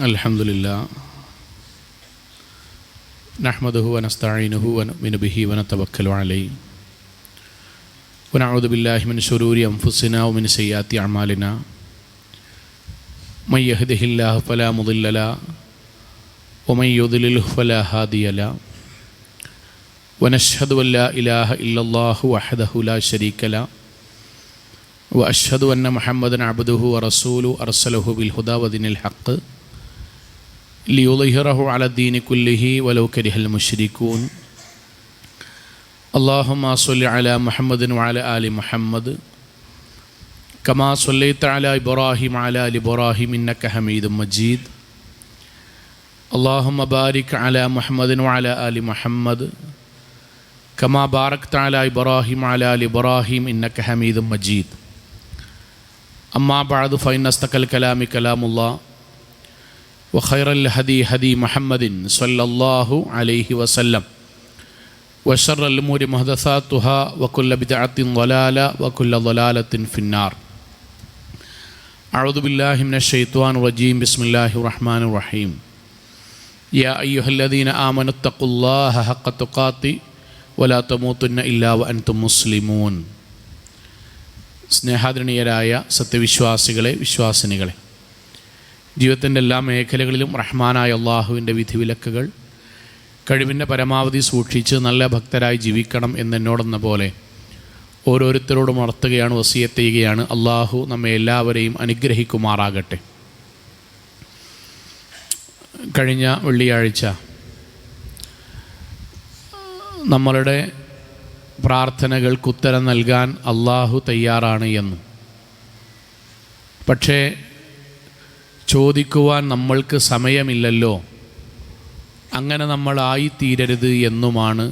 അൽഹംദുലില്ലാ നഹ്മദുഹു വനസ്തഈനുഹു വനുഅ്മിനു ബിഹി വനതവക്കലു അലൈഹി വനഊദു ബില്ലാഹി മിൻ ശുറൂരി അൻഫുസിനാ വമിൻ സയ്യിആതി അഅ്മാലിനാ മൻ യഹ്ദിഹില്ലാഹു ഫലാ മുദില്ല ലഹു വമൻ യുദ്ലിൽഹു ഫലാ ഹാദിയ ലഹു വനശ്ഹദു അൻ ലാ ഇലാഹ ഇല്ലല്ലാഹു വഹ്ദഹു ലാ ശരീക ലഹു വഅശ്ഹദു അന്ന മുഹമ്മദൻ അബ്ദുഹു വറസൂലുഹു അർസലഹു ബിൽ ഹുദാ വദീനിൽ ഹഖ് ലിയുളിഹിറഹു അലദ്ദീനി കുല്ലിഹി വലൗ കരിഹൽ മുശ്രികൂൻ. അല്ലാഹുമ്മ സ്വല്ലി അലാ മുഹമ്മദിൻ വഅലാ ആലി മുഹമ്മദ് കമാ സ്വല്ലൈത അലാ ഇബ്രാഹിം വഅലാ ആലി ഇബ്രാഹിം ഇന്നക ഹമീദും മജീദ്. അല്ലാഹുമ്മ ബാരിക് അലാ മുഹമ്മദിൻ വഅലാ ആലി മുഹമ്മദ് കമാ ബാരക്ത അലാ ഇബ്രാഹിം വഅലാ ആലി ഇബ്രാഹിം ഇന്നക ഹമീദും മജീദ്. അമ്മാ ബഅദു ഫഇന്ന അസ്തഖൽ കലാമി കലാമുല്ലാഹ് വഖൈറൽ ഹദി ഹദി മുഹമ്മദിൻ സ്വല്ലല്ലാഹു അലൈഹി വസല്ലം വശറൽ ഉമൂരി മുഹ്ദസാത്തുഹാ വകുല്ല ബിദ്അത്തിൻ ളലാല വകുല്ല ളലാലത്തിൻ ഫിന്നാർ. അഊദു ബില്ലാഹി മിനശ് ശൈത്വാനിർ റജീം. ബിസ്മില്ലാഹിർ റഹ്മാനിർ റഹീം. യാ അയ്യുഹല്ലദീന ആമനു തഖുല്ലാഹ ഹഖ്ക തുഖാതി വലാ തമൂതുന്ന ഇല്ലാ വഅൻതും മുസ്ലിമൂൻ. സ്നേഹാദരണീയരായ സത്യവിശ്വാസികളെ, വിശ്വാസിനികളെ, ജീവിതത്തിൻ്റെ എല്ലാ മേഖലകളിലും റഹ്മാനായ അള്ളാഹുവിൻ്റെ വിധിവിലക്കുകൾ കഴിവിൻ്റെ പരമാവധി സൂക്ഷിച്ച് നല്ല ഭക്തരായി ജീവിക്കണം എന്നെന്നോടെന്ന പോലെ ഓരോരുത്തരോടും ഉണർത്തുകയാണ്, വസിയത്ത് ചെയ്യുകയാണ്. അള്ളാഹു നമ്മെ എല്ലാവരെയും അനുഗ്രഹിക്കുമാറാകട്ടെ. കഴിഞ്ഞ വെള്ളിയാഴ്ച നമ്മളുടെ പ്രാർത്ഥനകൾക്ക് ഉത്തരം നൽകാൻ അള്ളാഹു തയ്യാറാണ് എന്നും, പക്ഷേ ചോദിക്കുവാൻ നമ്മൾക്ക് സമയമില്ലല്ലോ, അങ്ങനെ നമ്മളായിത്തീരരുത് എന്നുമാണ്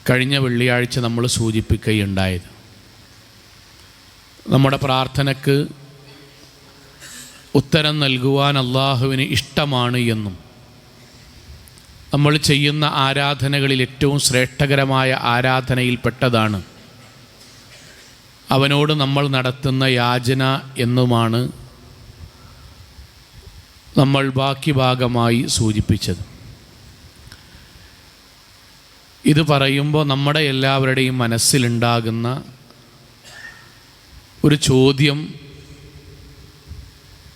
കഴിഞ്ഞ വെള്ളിയാഴ്ച നമ്മൾ സൂചിപ്പിക്കുകയുണ്ടായത്. നമ്മുടെ പ്രാർത്ഥനയ്ക്ക് ഉത്തരം നൽകുവാൻ അള്ളാഹുവിന് ഇഷ്ടമാണ് എന്നും, നമ്മൾ ചെയ്യുന്ന ആരാധനകളിൽ ഏറ്റവും ശ്രേഷ്ഠകരമായ ആരാധനയിൽപ്പെട്ടതാണ് അവനോട് നമ്മൾ നടത്തുന്ന യാചന എന്നുമാണ് നമ്മൾ ബാക്കി ഭാഗമായി സൂചിപ്പിച്ചത്. ഇത് പറയുമ്പോൾ നമ്മുടെ എല്ലാവരുടെയും മനസ്സിലുണ്ടാകുന്ന ഒരു ചോദ്യം,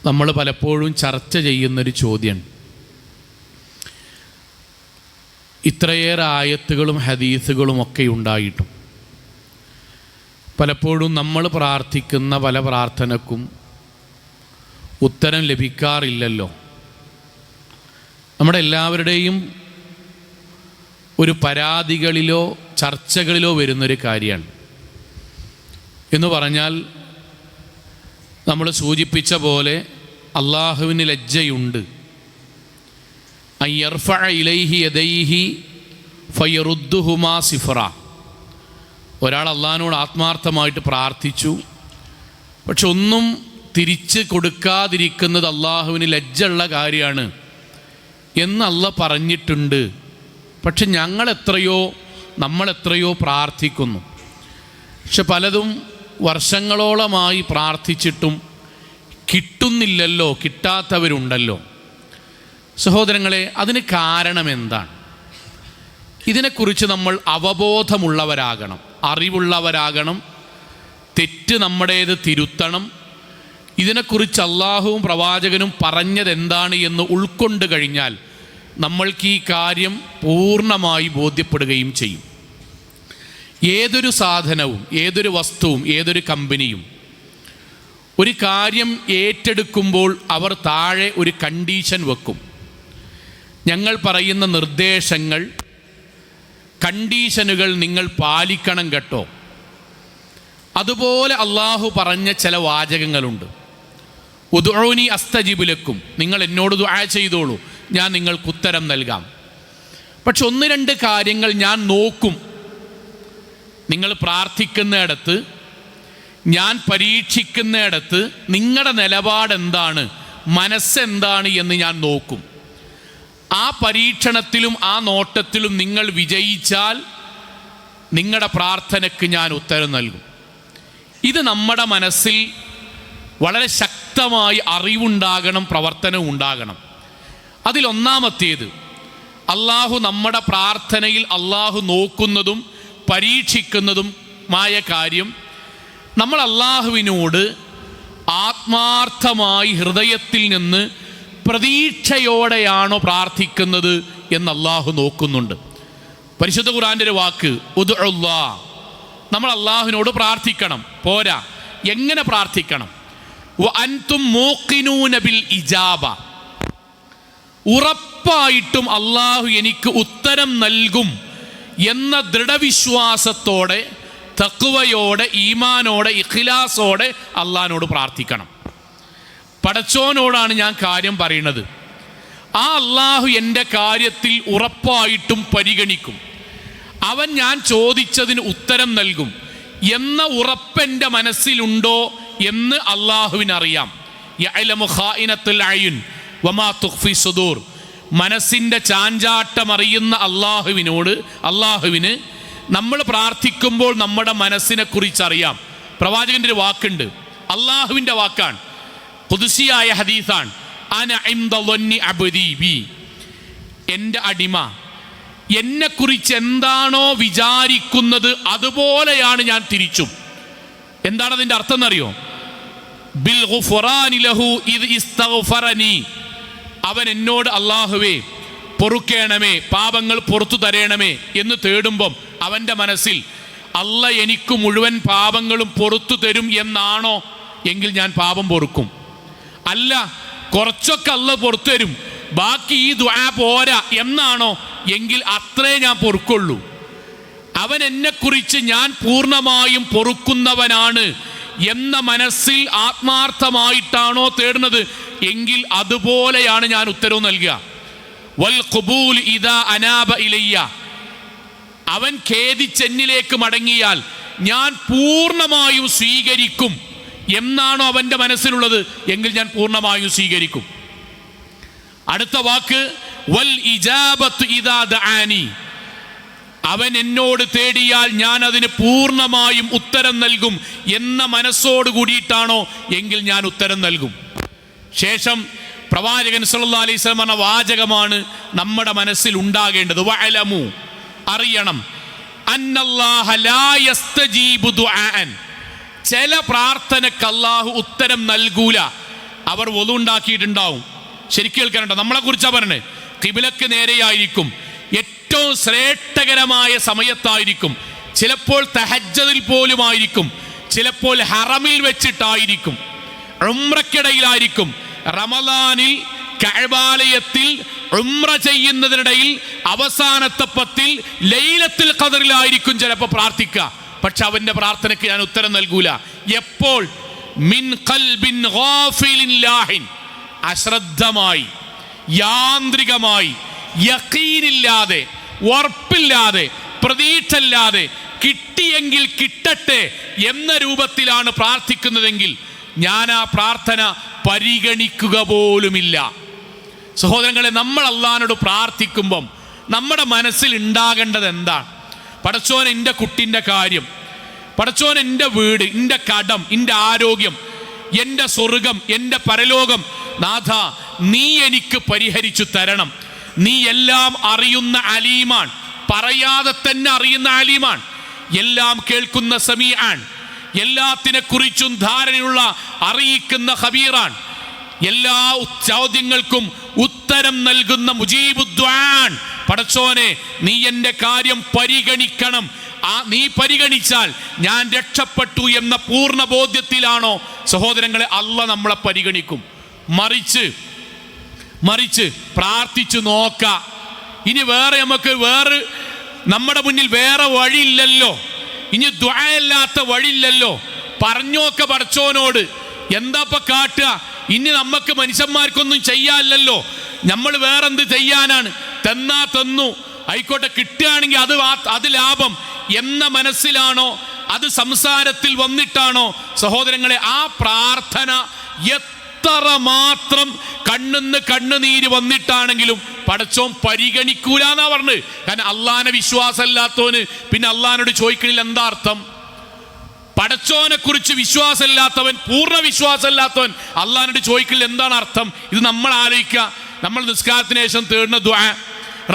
നമ്മൾ പലപ്പോഴും ചർച്ച ചെയ്യുന്നൊരു ചോദ്യം. ഇത്രയേറെ ആയത്തുകളും ഹദീസുകളും ഒക്കെ ഉണ്ടായിട്ടും പലപ്പോഴും നമ്മൾ പ്രാർത്ഥിക്കുന്ന പല പ്രാർത്ഥനക്കും ഉത്തരം ലഭിക്കാറില്ലല്ലോ. നമ്മുടെ എല്ലാവരുടെയും ഒരു പരാതികളിലോ ചർച്ചകളിലോ വരുന്നൊരു കാര്യമാണ്. എന്ന് പറഞ്ഞാൽ നമ്മൾ സൂചിപ്പിച്ച പോലെ അള്ളാഹുവിന് ലജ്ജയുണ്ട്. അയ്യർഫഅ ഇലൈഹി യദൈഹി ഫയറുദ്ദുഹുമാ സിഫറ. ഒരാൾ അള്ളാഹിനോട് ആത്മാർത്ഥമായിട്ട് പ്രാർത്ഥിച്ചു, പക്ഷെ ഒന്നും തിരിച്ച് കൊടുക്കാതിരിക്കുന്നത് അള്ളാഹുവിന് ലജ്ജയുള്ള കാര്യമാണ് എന്ന് അള്ളാഹ് പറഞ്ഞിട്ടുണ്ട്. പക്ഷെ നമ്മളെത്രയോ പ്രാർത്ഥിക്കുന്നു, പക്ഷെ പലതും വർഷങ്ങളോളമായി പ്രാർത്ഥിച്ചിട്ടും കിട്ടുന്നില്ലല്ലോ, കിട്ടാത്തവരുണ്ടല്ലോ. സഹോദരങ്ങളെ, അതിന് കാരണം എന്താണ്? ഇതിനെക്കുറിച്ച് നമ്മൾ അവബോധമുള്ളവരാകണം, അറിവുള്ളവരാകണം, തെറ്റ് നമ്മുടേത് തിരുത്തണം. ഇതിനെക്കുറിച്ച് അള്ളാഹുവും പ്രവാചകനും പറഞ്ഞതെന്താണ് എന്ന് ഉൾക്കൊണ്ട് കഴിഞ്ഞാൽ നമ്മൾക്ക് ഈ കാര്യം പൂർണ്ണമായി ബോധ്യപ്പെടുകയും ചെയ്യും. ഏതൊരു സാധനവും, ഏതൊരു വസ്തുവും, ഏതൊരു കമ്പനിയും ഒരു കാര്യം ഏറ്റെടുക്കുമ്പോൾ അവർ താഴെ ഒരു കണ്ടീഷൻ വെക്കും. ഞങ്ങൾ പറയുന്ന നിർദ്ദേശങ്ങൾ, കണ്ടീഷനുകൾ നിങ്ങൾ പാലിക്കണം കേട്ടോ. അതുപോലെ അള്ളാഹു പറഞ്ഞ ചില വാചകങ്ങളുണ്ട്. ഉദ്ഉനി അസ്തജിബ് ലക്കും, നിങ്ങൾ എന്നോട് ദുആ ചെയ്തോളൂ, ഞാൻ നിങ്ങൾക്ക് ഉത്തരം നൽകാം. പക്ഷെ ഒന്ന് രണ്ട് കാര്യങ്ങൾ ഞാൻ നോക്കും. നിങ്ങൾ പ്രാർത്ഥിക്കുന്നിടത്ത്, ഞാൻ പരീക്ഷിക്കുന്നിടത്ത് നിങ്ങളുടെ നിലപാടെന്താണ്, മനസ്സെന്താണ് എന്ന് ഞാൻ നോക്കും. ആ പരീക്ഷണത്തിലും ആ നോട്ടത്തിലും നിങ്ങൾ വിജയിച്ചാൽ നിങ്ങളുടെ പ്രാർത്ഥനയ്ക്ക് ഞാൻ ഉത്തരം നൽകും. ഇത് നമ്മുടെ മനസ്സിൽ വളരെ ശക്തമായി അറിവുണ്ടാകണം, പ്രവർത്തനവും ഉണ്ടാകണം. അതിലൊന്നാമത്തേത്, അള്ളാഹു നമ്മുടെ പ്രാർത്ഥനയിൽ അള്ളാഹു നോക്കുന്നതും പരീക്ഷിക്കുന്നതുമായ കാര്യം, നമ്മൾ അള്ളാഹുവിനോട് ആത്മാർത്ഥമായി ഹൃദയത്തിൽ നിന്ന് പ്രതീക്ഷയോടെയാണോ പ്രാർത്ഥിക്കുന്നത് എന്ന് അള്ളാഹു നോക്കുന്നുണ്ട്. പരിശുദ്ധ ഖുർആൻ്റെ ഒരു വാക്ക് ഉദ്ഉല്ലാ, നമ്മൾ അള്ളാഹുവിനോട് പ്രാർത്ഥിക്കണം. പോരാ, എങ്ങനെ പ്രാർത്ഥിക്കണം? വഅൻതും മൂഖിനൂന ബിൽ ഇജാബ, ഉറപ്പായിട്ടും അള്ളാഹു എനിക്ക് ഉത്തരം നൽകും എന്ന ദൃഢവിശ്വാസത്തോടെ, തഖ്വയോടെ, ഈമാനോടെ, ഇഖ്ലാസോടെ അള്ളാഹിനോട് പ്രാർത്ഥിക്കണം. പടച്ചോനോടാണ് ഞാൻ കാര്യം പറയുന്നത്, ആ അള്ളാഹു എൻ്റെ കാര്യത്തിൽ ഉറപ്പായിട്ടും പരിഗണിക്കും, അവൻ ഞാൻ ചോദിച്ചതിന് ഉത്തരം നൽകും എന്ന ഉറപ്പെൻ്റെ മനസ്സിലുണ്ടോ എന്ന് അള്ളാഹുവിനറിയാം. യഅലമു ഖായിനത്തുൽ അയുൻ വമാ തുഖ്ഫി സുദൂർ, മനസ്സിൻ്റെ ചാഞ്ചാട്ടം അറിയുന്ന അള്ളാഹുവിന് നമ്മൾ പ്രാർത്ഥിക്കുമ്പോൾ നമ്മുടെ മനസ്സിനെ കുറിച്ചറിയാം. പ്രവാചകൻ്റെ ഒരു വാക്കുണ്ട്, അള്ളാഹുവിൻ്റെ വാക്കാണ്, ഖുദ്സിയായ ഹദീസാണ്. അന ഇൻദ ളന്നി അബ്ദി ബി, എൻ്റെ അടിമ എന്നെക്കുറിച്ച് എന്താണോ വിചാരിക്കുന്നത് അതുപോലെയാണ് ഞാൻ തിരിച്ചും. എന്താണ് അതിൻ്റെ അർത്ഥം എന്നറിയോ? ബിൽ ഗുഫ്റാനി ലഹു ഇദ് ഇസ്തഗ്ഫറനി, അവൻ എന്നോട് അല്ലാഹുവേ പൊറുക്കേണമേ, പാപങ്ങൾ പുറത്തു തരേണമേ എന്ന് തേടുമ്പം അവൻ്റെ മനസ്സിൽ അല്ല എനിക്ക് മുഴുവൻ പാപങ്ങളും പുറത്തു തരും എന്നാണോ എങ്കിൽ ഞാൻ പാപം പൊറുക്കും. അല്ല, കുറച്ചൊക്കെ അല്ല പുറത്തു തരും, ബാക്കി ഈ ദുആ പോരാ എന്നാണോ എങ്കിൽ അത്രേ ഞാൻ പൊറുക്കുള്ളൂ. അവൻ എന്നെക്കുറിച്ച് ഞാൻ പൂർണ്ണമായും പൊറുക്കുന്നവനാണ് എന്ന മനസ്സിൽ ആത്മാർത്ഥമായിട്ടാണോ തേടുന്നത് എങ്കിൽ അതുപോലെയാണ് ഞാൻ ഉത്തരവ് നൽകുക. വൽ ഖുബൂൽ ഇദാ അനാബ ഇലയ്യ, അവൻ ഖേദിച്ചെന്നിലേക്ക് മടങ്ങിയാൽ ഞാൻ പൂർണ്ണമായും സ്വീകരിക്കും എന്നാണോ അവൻ്റെ മനസ്സിലുള്ളത് എങ്കിൽ ഞാൻ പൂർണ്ണമായും സ്വീകരിക്കും. അടുത്ത വാക്ക് വൽ ഇജാബത്തു ഇദാ ദഅാനി, അവൻ എന്നോട് തേടിയാൽ ഞാൻ അതിന് പൂർണ്ണമായും ഉത്തരം നൽകും എന്ന മനസ്സോട് കൂടിയിട്ടാണോ എങ്കിൽ ഞാൻ ഉത്തരം നൽകും. ശേഷം പ്രവാചകൻ സല്ലല്ലാഹു അലൈഹി വസല്ലം പറഞ്ഞ വാചകമാണ് നമ്മുടെ മനസ്സിൽ ഉണ്ടാകേണ്ടത്. വഅലമു, അറിയണം, അന്നല്ലാഹ ലാ യസ്തജീബു ദുആൻ, ചില പ്രാർത്ഥനക്ക് അല്ലാഹു ഉത്തരം നൽകൂല. അവർ വദു ഉണ്ടാക്കിയിട്ടുണ്ടാവും, ശരിക്കും കേൾക്കാനുണ്ടോ? നമ്മളെ കുറിച്ചാ പറഞ്ഞത്. ഖിബ്ലക്ക് നേരെയായിരിക്കും, ഏറ്റവും ശ്രേഷ്ഠകരമായ സമയത്തായിരിക്കും, ചിലപ്പോൾ തഹജ്ജുദിൽ പോലുമായിരിക്കും, ചിലപ്പോൾ ഹറമിൽ വെച്ചിട്ടായിരിക്കും, ഉംറയ്ക്കിടയിലായിരിക്കും, റമദാനിൽ കഅബാലയത്തിൽ ഉംറ ചെയ്യുന്നതിനിടയിൽ അവസാനത്തെ പത്തിൽ ലൈലത്തുൽ ഖദറിലായിരിക്കും ചിലപ്പോൾ പ്രാർത്ഥിക്കുക. പക്ഷെ അവൻ്റെ പ്രാർത്ഥനയ്ക്ക് ഞാൻ ഉത്തരം നൽകൂല. എപ്പോൾ? മിൻ ഖൽബിൻ ഗാഫിലിൻ ലാഹിൻ, അശ്രദ്ധമായി, യാന്ത്രികമായി, യഖീനില്ലാതെ, ഉറപ്പില്ലാതെ, പ്രതീക്ഷയില്ലാതെ, കിട്ടിയെങ്കിൽ കിട്ടട്ടെ എന്ന രൂപത്തിലാണ് പ്രാർത്ഥിക്കുന്നതെങ്കിൽ ഞാൻ ആ പ്രാർത്ഥന പരിഗണിക്കുക പോലുമില്ല. സഹോദരങ്ങളെ, നമ്മൾ അള്ളാഹിനോട് പ്രാർത്ഥിക്കുമ്പം നമ്മുടെ മനസ്സിൽ ഉണ്ടാകേണ്ടത് എന്താണ്? പടച്ചോൻ എൻ്റെ കുട്ടിൻ്റെ കാര്യം, പടച്ചോൻ എൻ്റെ വീട്, എൻ്റെ കടം, എൻ്റെ ആരോഗ്യം, എൻ്റെ സ്വർഗം, എൻ്റെ പരലോകം, നാഥ നീ എനിക്ക് പരിഹരിച്ചു തരണം. നീ എല്ലാം അറിയുന്ന അലീമാൻ, പറയാതെ തന്നെ അറിയുന്ന അലീമാൻ, എല്ലാം കേൾക്കുന്ന സമീആൻ, എല്ലാത്തിനെ കുറിച്ചും ധാരണയുള്ള അറിയിക്കുന്ന ഖബീറാൻ, എല്ലാ ചോദ്യങ്ങൾക്കും ഉത്തരം നൽകുന്ന മുജീബുദ്ദുആൻ. പടച്ചോനെ നീ എൻ്റെ കാര്യം പരിഗണിക്കണം, നീ പരിഗണിച്ചാൽ ഞാൻ രക്ഷപ്പെട്ടു എന്ന പൂർണ്ണ ബോധ്യത്തിലാണോ സഹോദരങ്ങളെ അള്ളാഹ് നമ്മളെ പരിഗണിക്കും. മറിച്ച് പ്രാർത്ഥിച്ചു നോക്ക. ഇനി വേറെ നമ്മുടെ മുന്നിൽ വേറെ വഴിയില്ലല്ലോ, ഇനി ദുആയല്ലാത്ത വഴിയില്ലല്ലോ. പറഞ്ഞോക്ക പടച്ചോനോട്, എന്താപ്പ കാട്ടുക? ഇനി നമുക്ക് മനുഷ്യന്മാർക്കൊന്നും ചെയ്യാനില്ലല്ലോ, നമ്മൾ വേറെന്ത് ചെയ്യാനാണ്? തന്നാ തന്നു, ആയിക്കോട്ടെ, കിട്ടുകയാണെങ്കിൽ അത് ലാഭം എന്ന മനസ്സിലാണോ, അത് സംസാരത്തിൽ വന്നിട്ടാണോ സഹോദരങ്ങളെ ആ പ്രാർത്ഥന എത്ര മാത്രം കണ്ണിന്ന് കണ്ണുനീര് വന്നിട്ടാണെങ്കിലും പടച്ചോൻ പരിഗണിക്കൂല എന്നാ പറഞ്ഞത്. കാരണം അള്ളാഹിനെ വിശ്വാസമില്ലാത്തവന് പിന്നെ അള്ളാഹിനോട് ചോദിക്കണില്ല എന്താ അർത്ഥം? പടച്ചോനെ കുറിച്ച് വിശ്വാസമില്ലാത്തവൻ, പൂർണ്ണ വിശ്വാസമില്ലാത്തവൻ അള്ളാഹിനോട് ചോദിക്കില്ല എന്താണ് അർത്ഥം. ഇത് നമ്മൾ ആലോചിക്കുക. നമ്മൾ നിസ്കാരത്തിന് ശേഷം തേടുന്ന ദുആ,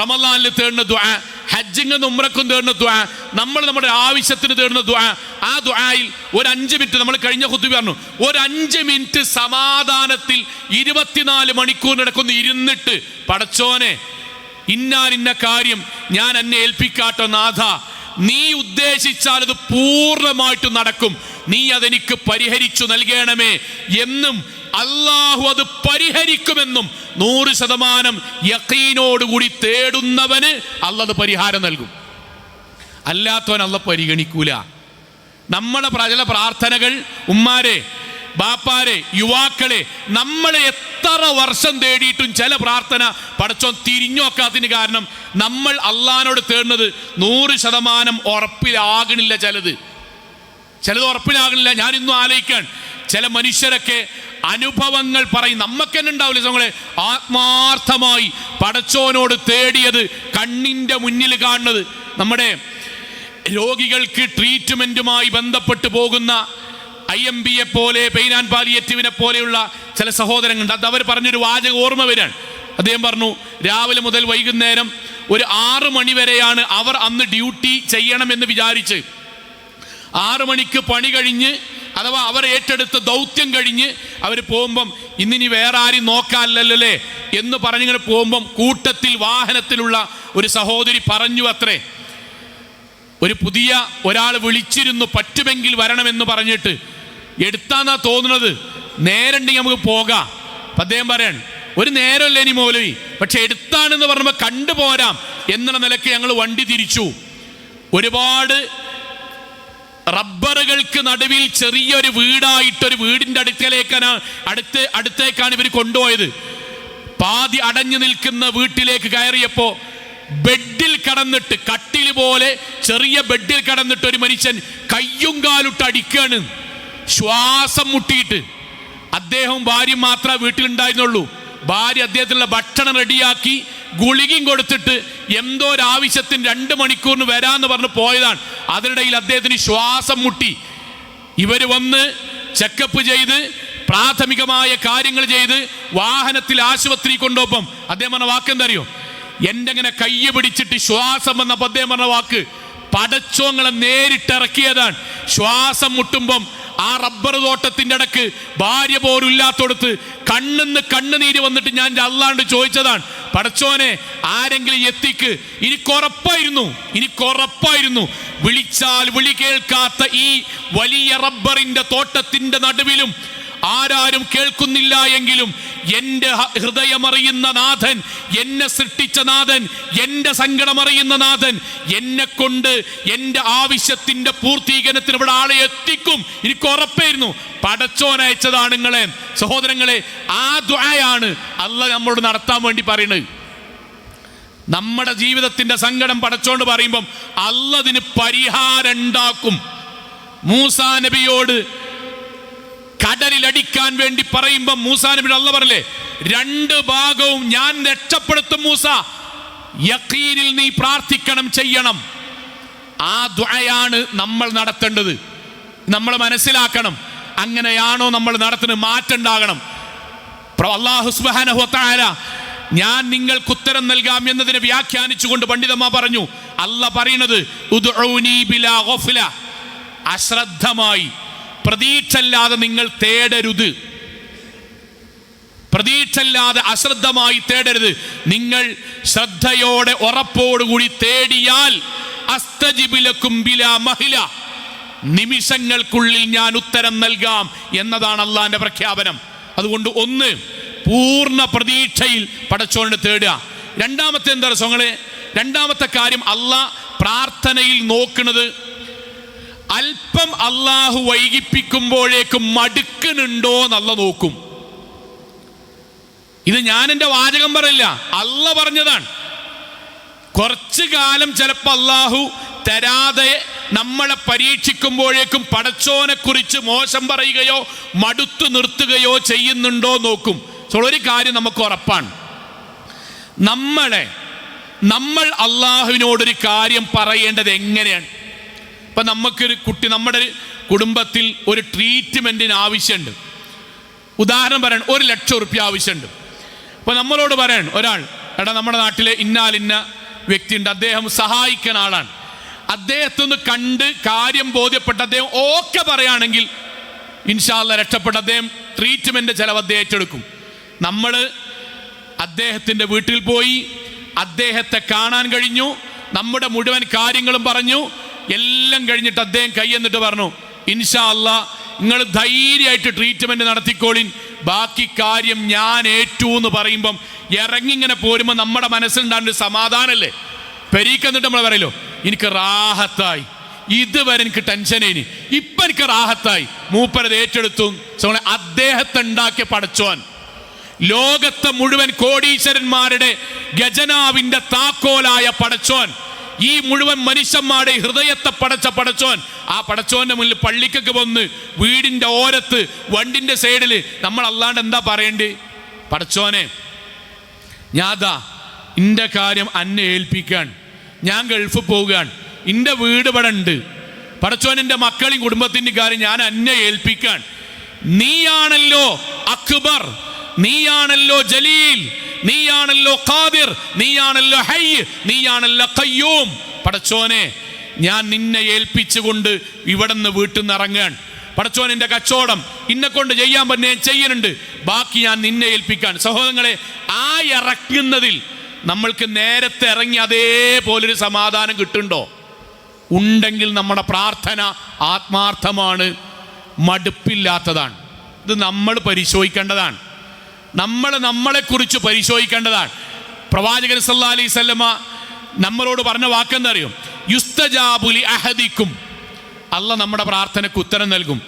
റമളാനിൽ തേടുന്ന ദുആ, ഹജ്ജിനും ഉംറക്കും തേടുന്ന ദുആ, നമ്മൾ നമ്മുടെ ആവശ്യത്തിന് തേടുന്ന ദുആ, ആ ദുആയിൽ ഒരു 5 മിനിറ്റ്, നമ്മൾ കഴിഞ്ഞ ഖുതുബ പറഞ്ഞു, ഒരു 5 മിനിറ്റ് സമാധാനത്തിൽ 24 മണിക്കൂറിനിടക്കൊന്ന് ഇരുന്നിട്ട് പടച്ചോനെ ഇന്ന കാര്യം ഞാൻ എന്നെ ഏൽപ്പിക്കാട്ടോ നാഥ, നീ ഉദ്ദേശിച്ചാൽ അത് പൂർണ്ണമായിട്ടും നടക്കും, നീ അതെനിക്ക് പരിഹരിച്ചു നൽകണമേ എന്നും അള്ളാഹു അത് പരിഹരിക്കുമെന്നും 100% യഖീനോടുകൂടി തേടുന്നവന് അള്ളാഹ് അത് പരിഹാരം നൽകും. അല്ലാത്തവൻ അള്ളാഹ് പരിഗണിക്കൂല. നമ്മുടെ ചില പ്രാർത്ഥനകൾ, ഉമ്മാരെ, ബാപ്പാരെ, യുവാക്കളെ, നമ്മൾ എത്ര വർഷം തേടിയിട്ടും ചില പ്രാർത്ഥന പടച്ചോൻ തിരിഞ്ഞു നോക്കാത്തതിന് കാരണം നമ്മൾ അള്ളാഹിനോട് തേടുന്നത് 100% ഉറപ്പിലാകണില്ല. ചിലത് ഉറപ്പിലാകണില്ല. ഞാൻ ഇന്നും ആലോചിക്കാൻ, ചില മനുഷ്യരൊക്കെ അനുഭവങ്ങൾ പറയും, നമുക്ക് തന്നെ ഉണ്ടാവില്ല നമ്മളെ ആത്മാർത്ഥമായി പടച്ചോനോട് തേടിയത്, കണ്ണിൻ്റെ മുന്നിൽ കാണുന്നത്. നമ്മുടെ രോഗികൾക്ക് ട്രീറ്റ്മെൻറ്റുമായി ബന്ധപ്പെട്ട് പോകുന്ന IMBയെ പോലെ, പെയിൻ ആൻഡ് പാലിയേറ്റീവിനെ പോലെയുള്ള ചില സഹോദരങ്ങളുണ്ട്. അത് അവർ പറഞ്ഞൊരു വാചകം ഓർമ്മ വരികയാണ്. അദ്ദേഹം പറഞ്ഞു, രാവിലെ മുതൽ വൈകുന്നേരം ഒരു 6 മണി വരെയാണ് അവർ അന്ന് ഡ്യൂട്ടി ചെയ്യണമെന്ന് വിചാരിച്ച്, 6 മണിക്ക് പണി കഴിഞ്ഞ്, അഥവാ അവർ ഏറ്റെടുത്ത ദൗത്യം കഴിഞ്ഞ് അവർ പോകുമ്പം ഇന്നിനി വേറെ ആരും നോക്കാനല്ലേ എന്ന് പറഞ്ഞിങ്ങനെ പോകുമ്പം കൂട്ടത്തിൽ വാഹനത്തിലുള്ള ഒരു സഹോദരി പറഞ്ഞു അത്രേ, ഒരു പുതിയ ഒരാൾ വിളിച്ചിരുന്നു, പറ്റുമെങ്കിൽ വരണമെന്ന് പറഞ്ഞിട്ട്. എടുത്താന്നാ തോന്നുന്നത്, നേരമുണ്ടെങ്കിൽ നമുക്ക് പോകാം. അപ്പം അദ്ദേഹം പറയാൻ, ഒരു നേരമല്ലേ ഇനി മൗലവി, പക്ഷെ എടുത്താണെന്ന് പറയുമ്പോൾ കണ്ടുപോരാം എന്നുള്ള നിലയ്ക്ക് ഞങ്ങൾ വണ്ടി തിരിച്ചു. ഒരുപാട് റബ്ബറുകൾക്ക് നടുവിൽ ചെറിയൊരു വീടായിട്ടൊരു വീടിൻ്റെ അടുത്തേക്കാണ് ഇവർ കൊണ്ടുപോയത്. പാതി അടഞ്ഞു നിൽക്കുന്ന വീട്ടിലേക്ക് കയറിയപ്പോൾ ബെഡിൽ കടന്നിട്ട്, കട്ടിൽ പോലെ ചെറിയ ബെഡിൽ കടന്നിട്ട് ഒരു മനുഷ്യൻ കയ്യും കാലിട്ട് അടിക്കാണ്, ശ്വാസം മുട്ടിയിട്ട്. അദ്ദേഹവും ഭാര്യയും മാത്രമേ വീട്ടിലുണ്ടായിരുന്നുള്ളൂ. ഭാര്യ അദ്ദേഹത്തിനുള്ള ഭക്ഷണം റെഡിയാക്കി ഗുളികയും കൊടുത്തിട്ട് എന്തോ ഒരു ആവശ്യത്തിന് 2 മണിക്കൂറിന് വരാമെന്ന് പറഞ്ഞ് പോയതാണ്. അതിനിടയിൽ അദ്ദേഹത്തിന് ശ്വാസം മുട്ടി. ഇവർ വന്ന് ചെക്കപ്പ് ചെയ്ത് പ്രാഥമികമായ കാര്യങ്ങൾ ചെയ്ത് വാഹനത്തിൽ ആശുപത്രി കൊണ്ടുപോകുമ്പം അദ്ദേഹം പറഞ്ഞ വാക്ക് എന്തറിയോ, എൻ്റെ ഇങ്ങനെ കയ്യ് പിടിച്ചിട്ട് ശ്വാസം വന്നപ്പോൾ അദ്ദേഹം പറഞ്ഞ വാക്ക്, പടച്ചോങ്ങളെ നേരിട്ടിറക്കിയതാണ്. ശ്വാസം മുട്ടുമ്പം ആ റബ്ബർ തോട്ടത്തിൻ്റെ ഇടക്ക് ഭാര്യ പോലും ഇല്ലാത്തടത്ത് കണ്ണിന്ന് കണ്ണുനീര് വന്നിട്ട് ഞാൻ അല്ലാണ്ട് ചോദിച്ചതാണ്, പടച്ചോനെ ആരെങ്കിലും എത്തിക്ക്, എനിക്കുറപ്പായിരുന്നു വിളിച്ചാൽ വിളി കേൾക്കാത്ത ഈ വലിയ റബ്ബറിന്റെ തോട്ടത്തിന്റെ നടുവിലും ആരാരും കേൾക്കുന്നില്ല എങ്കിലും എൻ്റെ ഹൃദയമറിയുന്ന നാഥൻ, എന്നെ സൃഷ്ടിച്ച നാഥൻ, എൻ്റെ സങ്കടമറിയുന്ന നാഥൻ എന്നെ കൊണ്ട് എൻ്റെ ആവശ്യത്തിൻ്റെ പൂർത്തീകരണത്തിന് ഇവിടെ ആളെ എത്തിക്കും, എനിക്ക് ഉറപ്പായിരുന്നു. പടച്ചോനയച്ചതാണ് നിങ്ങളെ. സഹോദരങ്ങളെ, ആ ദുആയാണ് അല്ലാഹ് നമ്മളോട് നടത്താൻ വേണ്ടി പറയുന്നത്. നമ്മുടെ ജീവിതത്തിൻ്റെ സങ്കടം പടച്ചോണ്ട് പറയുമ്പം അല്ലാഹ് അതിന് പരിഹാരം ഉണ്ടാക്കും. മൂസാ നബിയോട് കടലിലടിക്കാൻ വേണ്ടി പറയുമ്പം മൂസാ നബിയോട് അല്ലാഹ് പറഞ്ഞില്ലേ, 2 ഭാഗവും ഞാൻ രക്ഷപ്പെടുത്തും മൂസ, യഖീനിൽ നീ പ്രാർത്ഥിക്കണം, ചെയ്യണം. ആ ദുആയാണ് നമ്മൾ നടത്തേണ്ടത്. നമ്മൾ മനസ്സിലാക്കണം, അങ്ങനെയാണോ നമ്മൾ നടത്തുന്നത്, മാറ്റം ഉണ്ടാകണം. അല്ലാഹു സുബ്ഹാനഹു വ തആല ഞാൻ നിങ്ങൾക്ക് ഉത്തരം നൽകാം എന്നതിനെ വ്യാഖ്യാനിച്ചുകൊണ്ട് പണ്ഡിതന്മാർ പറഞ്ഞു, അല്ലാഹ് പറയുന്നത് ഉദ്ഉനി ബിലാ ഗഫ്ല, അശ്രദ്ധമായി പ്രതീക്ഷല്ലാതെ നിങ്ങൾ തേടരുത്, പ്രതീക്ഷല്ലാതെ അശ്രദ്ധമായി തേടരുത്. നിങ്ങൾ ശ്രദ്ധയോടെ ഉറപ്പോടുകൂടി തേടിയാൽ അസ്തജിബ് ലക്കും ബിലാ മഹില, നിമിഷങ്ങൾക്കുള്ളിൽ ഞാൻ ഉത്തരം നൽകാം എന്നതാണ് അള്ളാന്റെ പ്രഖ്യാപനം. അതുകൊണ്ട് ഒന്ന്, പൂർണ്ണ പ്രതീക്ഷയിൽ പടച്ചോനെ തേടുക. രണ്ടാമത്തെ എന്താ സോങ്ങളെ, രണ്ടാമത്തെ കാര്യം അള്ളാഹ് പ്രാർത്ഥനയിൽ നോക്കുന്നത്, അല്പം അള്ളാഹു വൈകിപ്പിക്കുമ്പോഴേക്കും മടുക്കുന്നുണ്ടോ എന്നല്ല നോക്കും. ഇത് ഞാൻ എൻ്റെ വാചകം പറയില്ല, അള്ളാഹ് പറഞ്ഞതാണ്. കുറച്ചു കാലം ചിലപ്പോൾ അള്ളാഹു തരാതെ നമ്മളെ പരീക്ഷിക്കുമ്പോഴേക്കും പടച്ചോനെ കുറിച്ച് മോശം പറയുകയോ മടുത്തു നിർത്തുകയോ ചെയ്യുന്നുണ്ടോ നോക്കും. ഒരു കാര്യം നമുക്ക് ഉറപ്പാണ്, നമ്മൾ അള്ളാഹുവിനോടൊരു കാര്യം പറയേണ്ടത് എങ്ങനെയാണ്. ഇപ്പം നമുക്കൊരു കുട്ടി, നമ്മുടെ കുടുംബത്തിൽ ഒരു ട്രീറ്റ്മെൻറ്റിന് ആവശ്യമുണ്ട്. ഉദാഹരണം പറയാൻ 1,00,000 റുപ്യ ആവശ്യമുണ്ട്. അപ്പോൾ നമ്മളോട് പറയാൻ ഒരാൾ, എടാ നമ്മുടെ നാട്ടിലെ ഇന്നാലിന്ന വ്യക്തിയുണ്ട്, അദ്ദേഹം സഹായിക്കുന്ന ആളാണ്, അദ്ദേഹത്തൊന്ന് കണ്ട് കാര്യം ബോധ്യപ്പെട്ട് അദ്ദേഹം ഓക്കെ പറയുകയാണെങ്കിൽ ഇൻഷാ അല്ലാഹ് രക്ഷപ്പെട്ട് അദ്ദേഹം ട്രീറ്റ്മെൻറ്റ് ചിലവ് അദ്ദേഹം ഏറ്റെടുക്കും. നമ്മൾ അദ്ദേഹത്തിൻ്റെ വീട്ടിൽ പോയി അദ്ദേഹത്തെ കാണാൻ കഴിഞ്ഞു, നമ്മുടെ മുഴുവൻ കാര്യങ്ങളും പറഞ്ഞു, എല്ലാം കഴിഞ്ഞിട്ട് അദ്ദേഹം കൈ എന്നിട്ട് പറഞ്ഞു, ഇൻഷാ അല്ലാഹ് നിങ്ങൾ ധൈര്യമായിട്ട് ട്രീറ്റ്മെൻറ്റ് നടത്തിക്കോളിൻ, ബാക്കി കാര്യം ഞാൻ ഏറ്റു എന്ന് പറയുമ്പം ഇറങ്ങിങ്ങനെ പോരുമ്പോൾ നമ്മുടെ മനസ്സിലുണ്ടാകുന്ന സമാധാനമല്ലേ. പെരീക്കെന്നിട്ട് നമ്മൾ പറയല്ലോ, എനിക്ക് റാഹത്തായി, ഇതുവരെ എനിക്ക് ടെൻഷനേനി, ഇപ്പം എനിക്ക് റാഹത്തായി, മൂപ്പരത് ഏറ്റെടുത്തു. അദ്ദേഹത്തെ ഉണ്ടാക്കിയ പടച്ചോൻ, ലോകത്തെ മുഴുവൻ കോടീശ്വരന്മാരുടെ ഖജനാവിന്റെ താക്കോലായ പടച്ചോൻ, ഈ മുഴുവൻ മനുഷ്യന്മാരുടെ ഹൃദയത്തെ പടച്ച പടച്ചോൻ, ആ പടച്ചോന്റെ മുന്നിൽ പള്ളിക്കൊക്കെ വന്ന് വീടിന്റെ ഓരത്ത് വണ്ടിന്റെ സൈഡിൽ നമ്മൾ അല്ലാണ്ട് എന്താ പറയണ്ടേ? പടച്ചോനെ, ഞാതാ ഇന്റെ കാര്യം അന്നെ ഏൽപ്പിക്കാൻ, ഞാൻ ഗൾഫ് പോവുകയാണ്, ഇന്റെ വീട് ഇവിടെ ഉണ്ട്, പടച്ചോൻ എൻ്റെ മക്കളെയും കുടുംബത്തിൻ്റെ കാര്യം ഞാൻ അന്നെ ഏൽപ്പിക്കാൻ, നീയാണല്ലോ അക്ബർ, നീയാണല്ലോ ജലീൽ, നീയാണല്ലോ ഖാദിർ, നീയാണല്ലോ ഹയ്യ്, നീയാണല്ലോ ഖയ്യൂം. പടച്ചോനെ, ഞാൻ നിന്നെ ഏൽപ്പിച്ചുകൊണ്ട് ഇവിടെ നിന്ന് വീട്ടിൽ നിന്ന് ഇറങ്ങാൻ. പടച്ചോൻ, എൻ്റെ കച്ചവടം ഇന്നെ കൊണ്ട് ചെയ്യാൻ പറ്റുന്ന ഞാൻ ചെയ്യുന്നുണ്ട്, ബാക്കി ഞാൻ നിന്നെ ഏൽപ്പിക്കാൻ. സഹോദരങ്ങളെ, ആ ഇറങ്ങുന്നതിൽ നമ്മൾക്ക് നേരത്തെ ഇറങ്ങി അതേപോലൊരു സമാധാനം കിട്ടുന്നുണ്ടോ? ഉണ്ടെങ്കിൽ നമ്മുടെ പ്രാർത്ഥന ആത്മാർത്ഥമാണ്, മടുപ്പില്ലാത്തതാണ്. ഇത് നമ്മൾ പരിശോധിക്കേണ്ടതാണ്, നമ്മളെക്കുറിച്ച് പരിശോധിക്കേണ്ടതാണ്. പ്രവാചകൻ സല്ലല്ലാഹു അലൈഹി വസല്ലമ നമ്മളോട് പറഞ്ഞ വാക്കെന്താ അറിയോ? യുസ്തജാബു ലി അഹദിക്കും, അള്ളാഹ് നമ്മുടെ പ്രാർത്ഥനയ്ക്ക് ഉത്തരം നൽകും.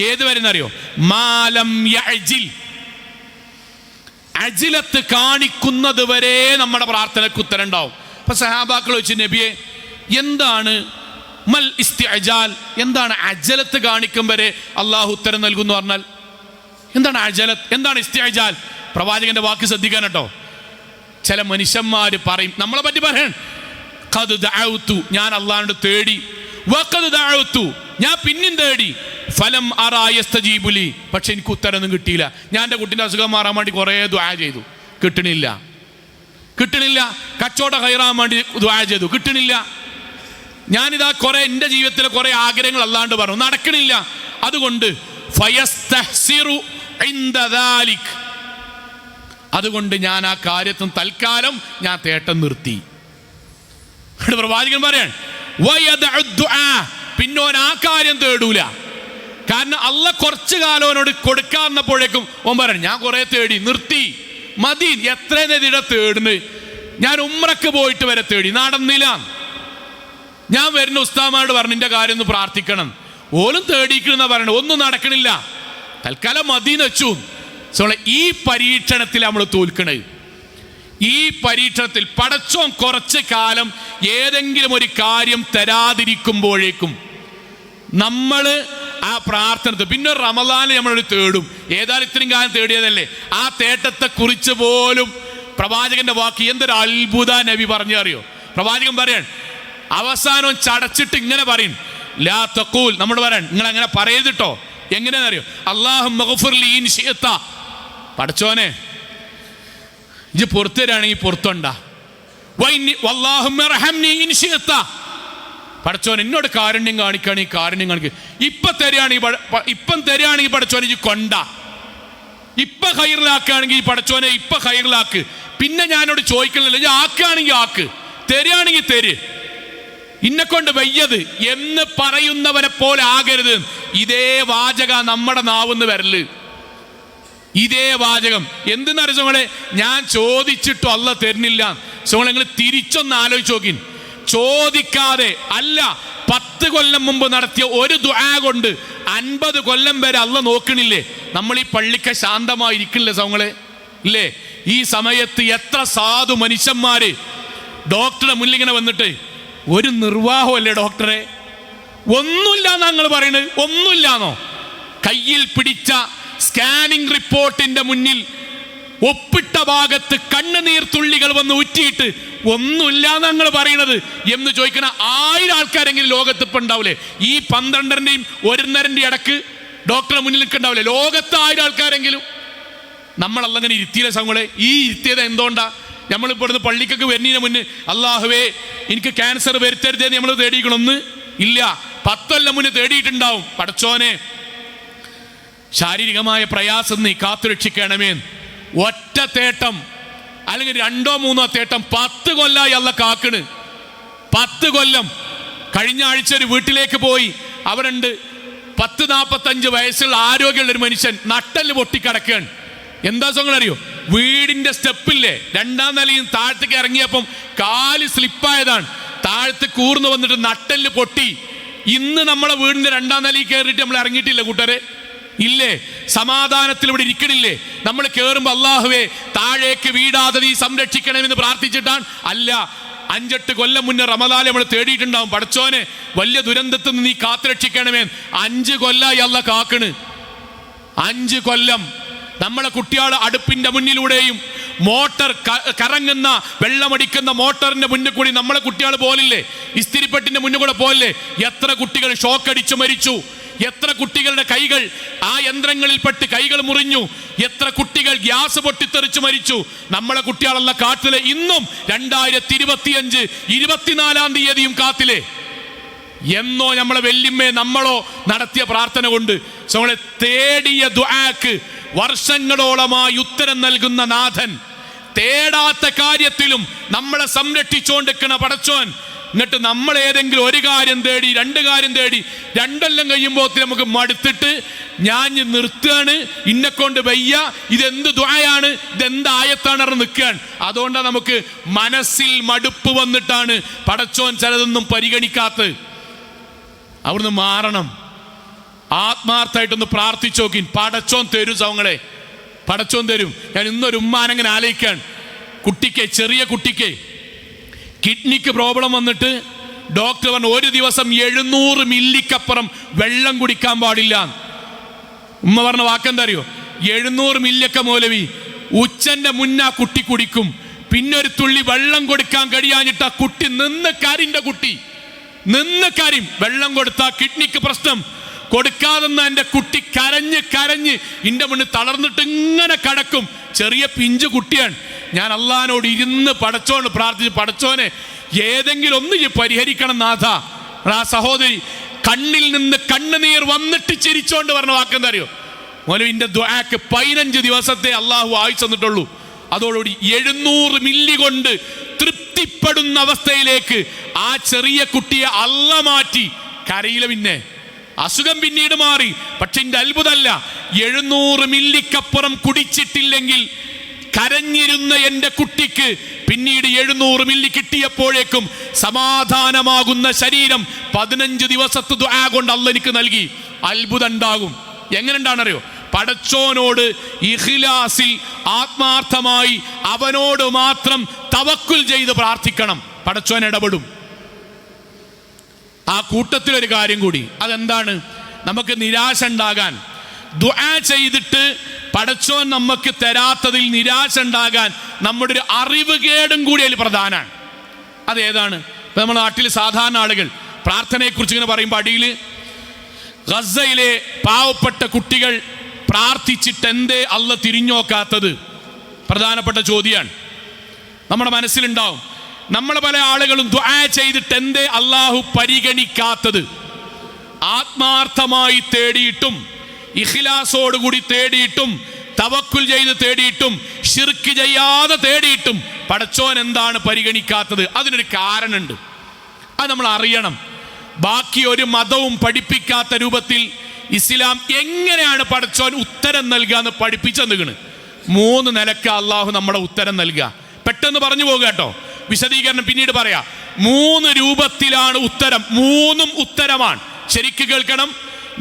ഏത് വരുന്നറിയോ? മാലം യഅജിൽ, അജിലത്ത് കാണിക്കുന്നത് വരെ നമ്മുടെ പ്രാർത്ഥനയ്ക്ക് ഉത്തരം ഉണ്ടാവും. അപ്പൊ സഹാബാക്കൾ ചോദിച്ചു, നബിയെ എന്താണ് മൽ ഇസ്തിഅജാൽ, എന്താണ് അജലത്ത് കാണിക്കും വരെ അള്ളാഹു ഉത്തരം നൽകുന്നു പറഞ്ഞാൽ എന്താണ് അജലത്ത്, എന്താണ് ഇസ്തിഅജാൽ? പ്രവാചകന്റെ വാക്ക് ശ്രദ്ധിക്കാൻ കേട്ടോ. ചില മനുഷ്യന്മാർ പറയും, നമ്മളെ പറ്റി പറയാൻ, ഖദ് ദഅഉതു, ഞാൻ അള്ളാഹുവിനോട് തേടി, വഖദ് ദഅഉതു, ഞാൻ പിന്നെയും തേടി, ഫലം അറാ യസ്തജീബു ലി, പക്ഷെ എനിക്ക് ഉത്തരമൊന്നും കിട്ടിയില്ല. ഞാൻ എൻ്റെ കുട്ടിൻ്റെ അസുഖം മാറാൻ വേണ്ടി കുറേ ദുആ ചെയ്തു, കിട്ടണില്ല. കച്ചവടം ഹൈറാൻ വേണ്ടി ദുആ ചെയ്തു, കിട്ടണില്ല. ഞാനിതാ കുറെ എൻ്റെ ജീവിതത്തിലെ കുറെ ആഗ്രഹങ്ങൾ അല്ലാണ്ട് പറഞ്ഞു, നടക്കണില്ല. അതുകൊണ്ട് ഫയസ്തഹ്സിറു ഇൻദ ദാലിക്, അതുകൊണ്ട് ഞാൻ ആ കാര്യത്തിൽ തൽക്കാലം ഞാൻ തേട്ടം നിർത്തി. പ്രവാചകൻ പറയാൻ, പിന്നോൻ ആ കാര്യം തേടൂല. കാരണം അള്ളാഹ് കുറച്ചു കാലം അവനോട് കൊടുക്കാന്നപ്പോഴേക്കും ഓൻ പറയണം, ഞാൻ കുറെ തേടി നിർത്തി, മതി, എത്ര നദിയുടെ തേടുന്നു, ഞാൻ ഉംറക്ക് പോയിട്ട് വരെ തേടി, നടന്നില്ല. ഞാൻ വരുന്ന ഉസ്താദന്മാരോട് പറഞ്ഞു, എൻ്റെ കാര്യം ഒന്ന് പ്രാർത്ഥിക്കണം, ഓലും തേടിക്കണെന്നാ പറയണത്, ഒന്നും നടക്കണില്ല, തൽക്കാലം മദീന വെച്ചു. ഈ പരീക്ഷണത്തിൽ നമ്മൾ തോൽക്കണേ. ഈ പരീക്ഷണത്തിൽ പടച്ചോൻ കുറച്ച് കാലം ഏതെങ്കിലും ഒരു കാര്യം തരാതിരിക്കുമ്പോഴേക്കും നമ്മൾ ആ പ്രാർത്ഥന, പിന്നെ റമദാനിൽ നമ്മളൊരു തേടും, ഏതായാലും ഇത്രയും കാലം തേടിയതല്ലേ, ആ തേട്ടത്തെ കുറിച്ച് പോലും പ്രവാചകന്റെ വാക്ക് എന്തൊരു അത്ഭുത നബി പറഞ്ഞു അറിയോ? പ്രവാചകൻ പറയാൻ അവസാനം ചടച്ചിട്ട് ഇങ്ങനെ പറയും, ലാ തഖൂൽ, നമ്മൾ പറയാൻ നിങ്ങൾ അങ്ങനെ പറയരുതിട്ടോ. എങ്ങനെയാണെന്നറിയോ? അല്ലാഹുമ്മ ഗ്ഫിർ ലീ ഇൻ ശിഅത, പടച്ചോനെ ഇജ്ജ് പുറത്തു തരാണെങ്കിൽ പുറത്തുണ്ടാ, വല്ലാഹുമ്മ ഇർഹംനി ഇൻ ശിഅത, പടച്ചോൻ എന്നോട് കാരുണ്യം കാണിക്കുകയാണെങ്കിൽ കാരുണ്യം കാണിക്കുക, ഇപ്പം തരികയാണെങ്കിൽ പടച്ചോനെ ഇജ്ജ് കൊണ്ട, ഇപ്പം ഹൈറിലാക്കുകയാണെങ്കിൽ പടച്ചോനെ ഇപ്പം ഹൈറിലാക്ക്, പിന്നെ ഞാനോട് ചോദിക്കണില്ല, ഇജ്ജ് ആക്കുകയാണെങ്കിൽ ആക്ക്, തരികയാണെങ്കിൽ തര്, ഇന്നെക്കൊണ്ട് വയ്യത് എന്ന് പറയുന്നവരെ പോലെ ആകരുത്. ഇതേ വാചക നമ്മുടെ നാവെന്ന് വരല്, ഇതേ വാചകം. എന്തെന്നറിയ സോങ്ങളെ, ഞാൻ ചോദിച്ചിട്ടും അല്ല തരുന്നില്ല. സോങ്ങളെ നിങ്ങൾ തിരിച്ചൊന്ന് ആലോചിച്ച് നോക്കി. ചോദിക്കാതെ അല്ല, 10 കൊല്ലം മുമ്പ് നടത്തിയ ഒരു ദുആ കൊണ്ട് 50 കൊല്ലം വരെ അല്ല നോക്കണില്ലേ? നമ്മൾ ഈ പള്ളിക്ക് ശാന്തമായിരിക്കില്ലേ സോങ്ങളെ? ഇല്ലേ? ഈ സമയത്ത് എത്ര സാധു മനുഷ്യന്മാര് ഡോക്ടറുടെ മുന്നിൽ ഇങ്ങനെ വന്നിട്ട്, ഒരു നിർവാഹമല്ലേ ഡോക്ടറെ, ഒന്നുമില്ലാന്ന് ഞങ്ങൾ പറയണത്, ഒന്നുമില്ലാന്നോ? കയ്യിൽ പിടിച്ച സ്കാനിങ് റിപ്പോർട്ടിന്റെ മുന്നിൽ ഒപ്പിട്ട ഭാഗത്ത് കണ്ണുനീർ തുള്ളികൾ വന്ന് ഉറ്റിയിട്ട് ഒന്നുമില്ല ഞങ്ങൾ പറയണത് എന്ന് ചോദിക്കണ 1000 ആൾക്കാരെങ്കിലും ലോകത്ത് ഇപ്പം ഉണ്ടാവില്ലേ? ഈ 12-ന്റെയും 1:30 ഇടക്ക് ഡോക്ടറെ മുന്നിൽ നിൽക്കുന്നുണ്ടാവില്ലേ? ലോകത്ത് 1000 ആൾക്കാരെങ്കിലും. നമ്മളങ്ങനെ ഇരുത്തിയില്ല സങ്ങളെ. ഈ ഇരുത്തിയത് എന്തുകൊണ്ടാ? നമ്മളിപ്പോൾ ഇവിടുന്ന് പള്ളിക്കൊക്കെ വരുന്നതിന് മുന്നേ അള്ളാഹുവേ എനിക്ക് ക്യാൻസർ വരുത്തരുതേന്ന് നമ്മൾ തേടിക്കണമെന്ന് ഇല്ല. 10 കൊല്ലം മുന്നേ തേടിയിട്ടുണ്ടാവും. പടച്ചോനെ ശാരീരികമായ പ്രയാസം നീ കാത്തുരക്ഷിക്കണമേ. ഒറ്റ തേട്ടം അല്ലെങ്കിൽ 2-3 തേട്ടം 10 കൊല്ലായി അല്ല കാക്കണ്. 10 കൊല്ലം. കഴിഞ്ഞ ആഴ്ച ഒരു വീട്ടിലേക്ക് പോയി. അവരുണ്ട് 40-45 വയസ്സുള്ള ആരോഗ്യമുള്ള ഒരു മനുഷ്യൻ നട്ടല് പൊട്ടിക്കിടക്കുകയാണ്. എന്താ സംഗതി? വീടിന്റെ സ്റ്റെപ്പില്ലേ 2ാം നിലയിൽ താഴത്തേക്ക് ഇറങ്ങിയപ്പം കാല് സ്ലിപ്പായതാണ്. താഴത്ത് കൂർന്ന് വന്നിട്ട് നട്ടല് പൊട്ടി. ഇന്ന് നമ്മളെ വീടിന്റെ 2ാം നിലയിൽ കയറിയിട്ട് നമ്മൾ ഇറങ്ങിയിട്ടില്ല കൂട്ടരെ, ഇല്ലേ? സമാധാനത്തിൽ ഇവിടെ ഇരിക്കണില്ലേ? നമ്മൾ കയറുമ്പോ അല്ലാഹുവേ താഴേക്ക് വീടാതെ നീ സംരക്ഷിക്കണമെന്ന് പ്രാർത്ഥിച്ചിട്ടാണ്. അല്ല, 5-8 കൊല്ലം മുന്നേ റമദാനിൽ നമ്മൾ തേടിയിട്ടുണ്ടാവും, പടച്ചോനെ വലിയ ദുരന്തത്തിൽ നിന്ന് നീ കാത്തുരക്ഷിക്കണമേ. 5 കൊല്ലായി അല്ല കാക്കണ്. 5 കൊല്ലം. നമ്മളെ കുട്ടികൾ അടുപ്പിന്റെ മുന്നിലൂടെയും മോട്ടർ കറങ്ങുന്ന വെള്ളമടിക്കുന്ന മോട്ടറിന്റെ മുന്നിൽ കൂടി നമ്മളെ കുട്ടികൾ പോലില്ലേ? ഇസ്തിരിപ്പെട്ടിന്റെ മുന്നിൽ കൂടെ പോലില്ലേ? എത്ര കുട്ടികൾ ഷോക്കടിച്ചു മരിച്ചു? എത്ര കുട്ടികളുടെ കൈകൾ ആ യന്ത്രങ്ങളിൽപ്പെട്ട് കൈകൾ മുറിഞ്ഞു? എത്ര കുട്ടികൾ ഗ്യാസ് പൊട്ടിത്തെറിച്ചു മരിച്ചു? നമ്മളെ കുട്ടികളല്ല കാട്ടിലെ. ഇന്നും 2025 24-ാം തീയതിയും കാത്തിലെ. എന്നോ നമ്മളെ വെല്ലിമ്മേ നമ്മളോ നടത്തിയ പ്രാർത്ഥന കൊണ്ട് നമ്മളെ തേടിയ ദുആക്ക് വർഷങ്ങളോളമായി ഉത്തരം നൽകുന്ന നാഥൻ, തേടാത്ത കാര്യത്തിലും നമ്മളെ സംരക്ഷിച്ചുകൊണ്ടിരിക്കുന്ന പടച്ചോൻ. എന്നിട്ട് നമ്മൾ ഏതെങ്കിലും ഒരു കാര്യം തേടി 2 കാര്യം തേടി 2 കൊല്ലം കഴിയുമ്പോൾ നമുക്ക് മടുത്തിട്ട് ഞാൻ നിർത്തുകയാണ്, ഇന്നെക്കൊണ്ട് വയ്യ, ഇതെന്ത് ദുആയാണ്, ഇതെന്ത് ആയത്താണ് പറഞ്ഞ് നിൽക്കുകയാണ്. അതുകൊണ്ടാണ് നമുക്ക് മനസ്സിൽ മടുപ്പ് വന്നിട്ടാണ് പടച്ചോൻ ചിലതൊന്നും പരിഗണിക്കാത്തത്. അവിടുന്ന് മാറണം. ആത്മാർത്ഥമായിട്ടൊന്ന് പ്രാർത്ഥിച്ചു നോക്കി. പടച്ചോൻ തരും സൗങ്ങളെ, പടച്ചോൻ തരും. ഞാൻ ഇന്നൊരു ഉമ്മാനങ്ങനെ ആലോചിക്കാൻ, കുട്ടിക്ക്, ചെറിയ കുട്ടിക്ക് കിഡ്നിക്ക് പ്രോബ്ലം വന്നിട്ട് ഡോക്ടർ പറഞ്ഞു 1 ദിവസം 700 മില്ലിക്കപ്പുറം വെള്ളം കുടിക്കാൻ പാടില്ല. ഉമ്മ പറഞ്ഞ വാക്കെന്താ അറിയോ? 700 മില്ലിയൊക്കെ മൗലവി ഉച്ചന്റെ മുന്നേ കുട്ടി കുടിക്കും. പിന്നെ ഒരു തുള്ളി വെള്ളം കൊടുക്കാൻ കഴിയാഞ്ഞിട്ട് ആ കുട്ടി നിന്ന് കരിന്റെ കുട്ടി നിന്ന് കരിം. വെള്ളം കൊടുത്താ കിഡ്നിക്ക് പ്രശ്നം. കൊടുക്കാതെന്ന എൻ്റെ കുട്ടി കരഞ്ഞ് കരഞ്ഞ് എൻ്റെ മുന്നിൽ തളർന്നിട്ട് ഇങ്ങനെ കിടക്കും. ചെറിയ പിഞ്ചു കുട്ടിയാണ്. ഞാൻ അള്ളാഹിനോട് ഇരുന്ന് പടച്ചോണ്ട് പ്രാർത്ഥിച്ച്, പടച്ചോനെ ഏതെങ്കിലും ഒന്ന് പരിഹരിക്കണം നാഥ. ആ സഹോദരി കണ്ണിൽ നിന്ന് കണ്ണുനീർ വന്നിട്ട് ചിരിച്ചോണ്ട് പറഞ്ഞ വാക്കെന്താ അറിയോ? മൗലവിന്റെ ദുആക്ക് 15 ദിവസത്തെ അള്ളാഹു ആയുസ് തന്നിട്ടുള്ളൂ. അതോടുകൂടി 700 മില്ലി കൊണ്ട് തൃപ്തിപ്പെടുന്ന അവസ്ഥയിലേക്ക് ആ ചെറിയ കുട്ടിയെ അള്ള മാറ്റി. കരയില. പിന്നെ അസുഖം പിന്നീട് മാറി. പക്ഷെ എൻ്റെ അത്ഭുതമല്ല, 700 മില്ലിക്കപ്പുറം കുടിച്ചിട്ടില്ലെങ്കിൽ കരഞ്ഞിരുന്ന എൻ്റെ കുട്ടിക്ക് പിന്നീട് 700 മില്ലി കിട്ടിയപ്പോഴേക്കും സമാധാനമാകുന്ന ശരീരം 15 ദിവസത്തെ ദുആ കൊണ്ട് അള്ളാഹ് എനിക്ക് നൽകി. അത്ഭുതം ഉണ്ടാകും. എങ്ങനെ ഉണ്ടാണെന്നറിയോ? പടച്ചോനോട് ഇഖ്ലാസിൽ ആത്മാർത്ഥമായി അവനോട് മാത്രം തവക്കുൽ ചെയ്ത് പ്രാർത്ഥിക്കണം. പടച്ചോൻ ഇടപെടും. ആ കൂട്ടത്തിലൊരു കാര്യം കൂടി. അതെന്താണ്? നമുക്ക് നിരാശ ഉണ്ടാകാൻ, ദുആ ചെയ്തിട്ട് പടച്ചോൻ നമുക്ക് തരാത്തതിൽ നിരാശ ഉണ്ടാകാൻ നമ്മുടെ ഒരു അറിവ് കേടും കൂടി അതിൽ പ്രധാനമാണ്. അതേതാണ്? ഇപ്പം നമ്മുടെ നാട്ടിൽ സാധാരണ ആളുകൾ പ്രാർത്ഥനയെക്കുറിച്ച് ഇങ്ങനെ പറയുമ്പോൾ അടിയിൽ ഗസയിലെ പാവപ്പെട്ട കുട്ടികൾ പ്രാർത്ഥിച്ചിട്ട് എന്തേ അള്ളാഹ് തിരിഞ്ഞു നോക്കാത്തത്? പ്രധാനപ്പെട്ട ചോദ്യമാണ്. നമ്മുടെ മനസ്സിലുണ്ടാവും. നമ്മൾ പല ആളുകളും ദുആ ചെയ്തിട്ട് എന്തേ അള്ളാഹു പരിഗണിക്കാത്തത്? ആത്മാർത്ഥമായി തേടിയിട്ടും ഇഖ്ലാസോടുകൂടി തേടിയിട്ടും തവക്കുൽ ചെയ്ത് തേടിയിട്ടും ശിർക്ക് ചെയ്യാതെ തേടിയിട്ടും പടച്ചോൻ എന്താണ് പരിഗണിക്കാത്തത്? അതിനൊരു കാരണമുണ്ട്. അത് നമ്മൾ അറിയണം. ബാക്കി ഒരു മതവും പഠിപ്പിക്കാത്ത രൂപത്തിൽ ഇസ്ലാം എങ്ങനെയാണ് പടച്ചോൻ ഉത്തരം നൽകുക എന്ന് പഠിപ്പിച്ചു തന്നിക്കണ്. 3 നിലക്ക് അള്ളാഹു നമ്മുടെ ഉത്തരം നൽകുക. പെട്ടെന്ന് പറഞ്ഞു പോകുക കേട്ടോ, വിശദീകരണം പിന്നീട് പറയാം. 3 രൂപത്തിലാണ് ഉത്തരം. 3ഉം ഉത്തരമാണ്. ശരിക്ക് കേൾക്കണം.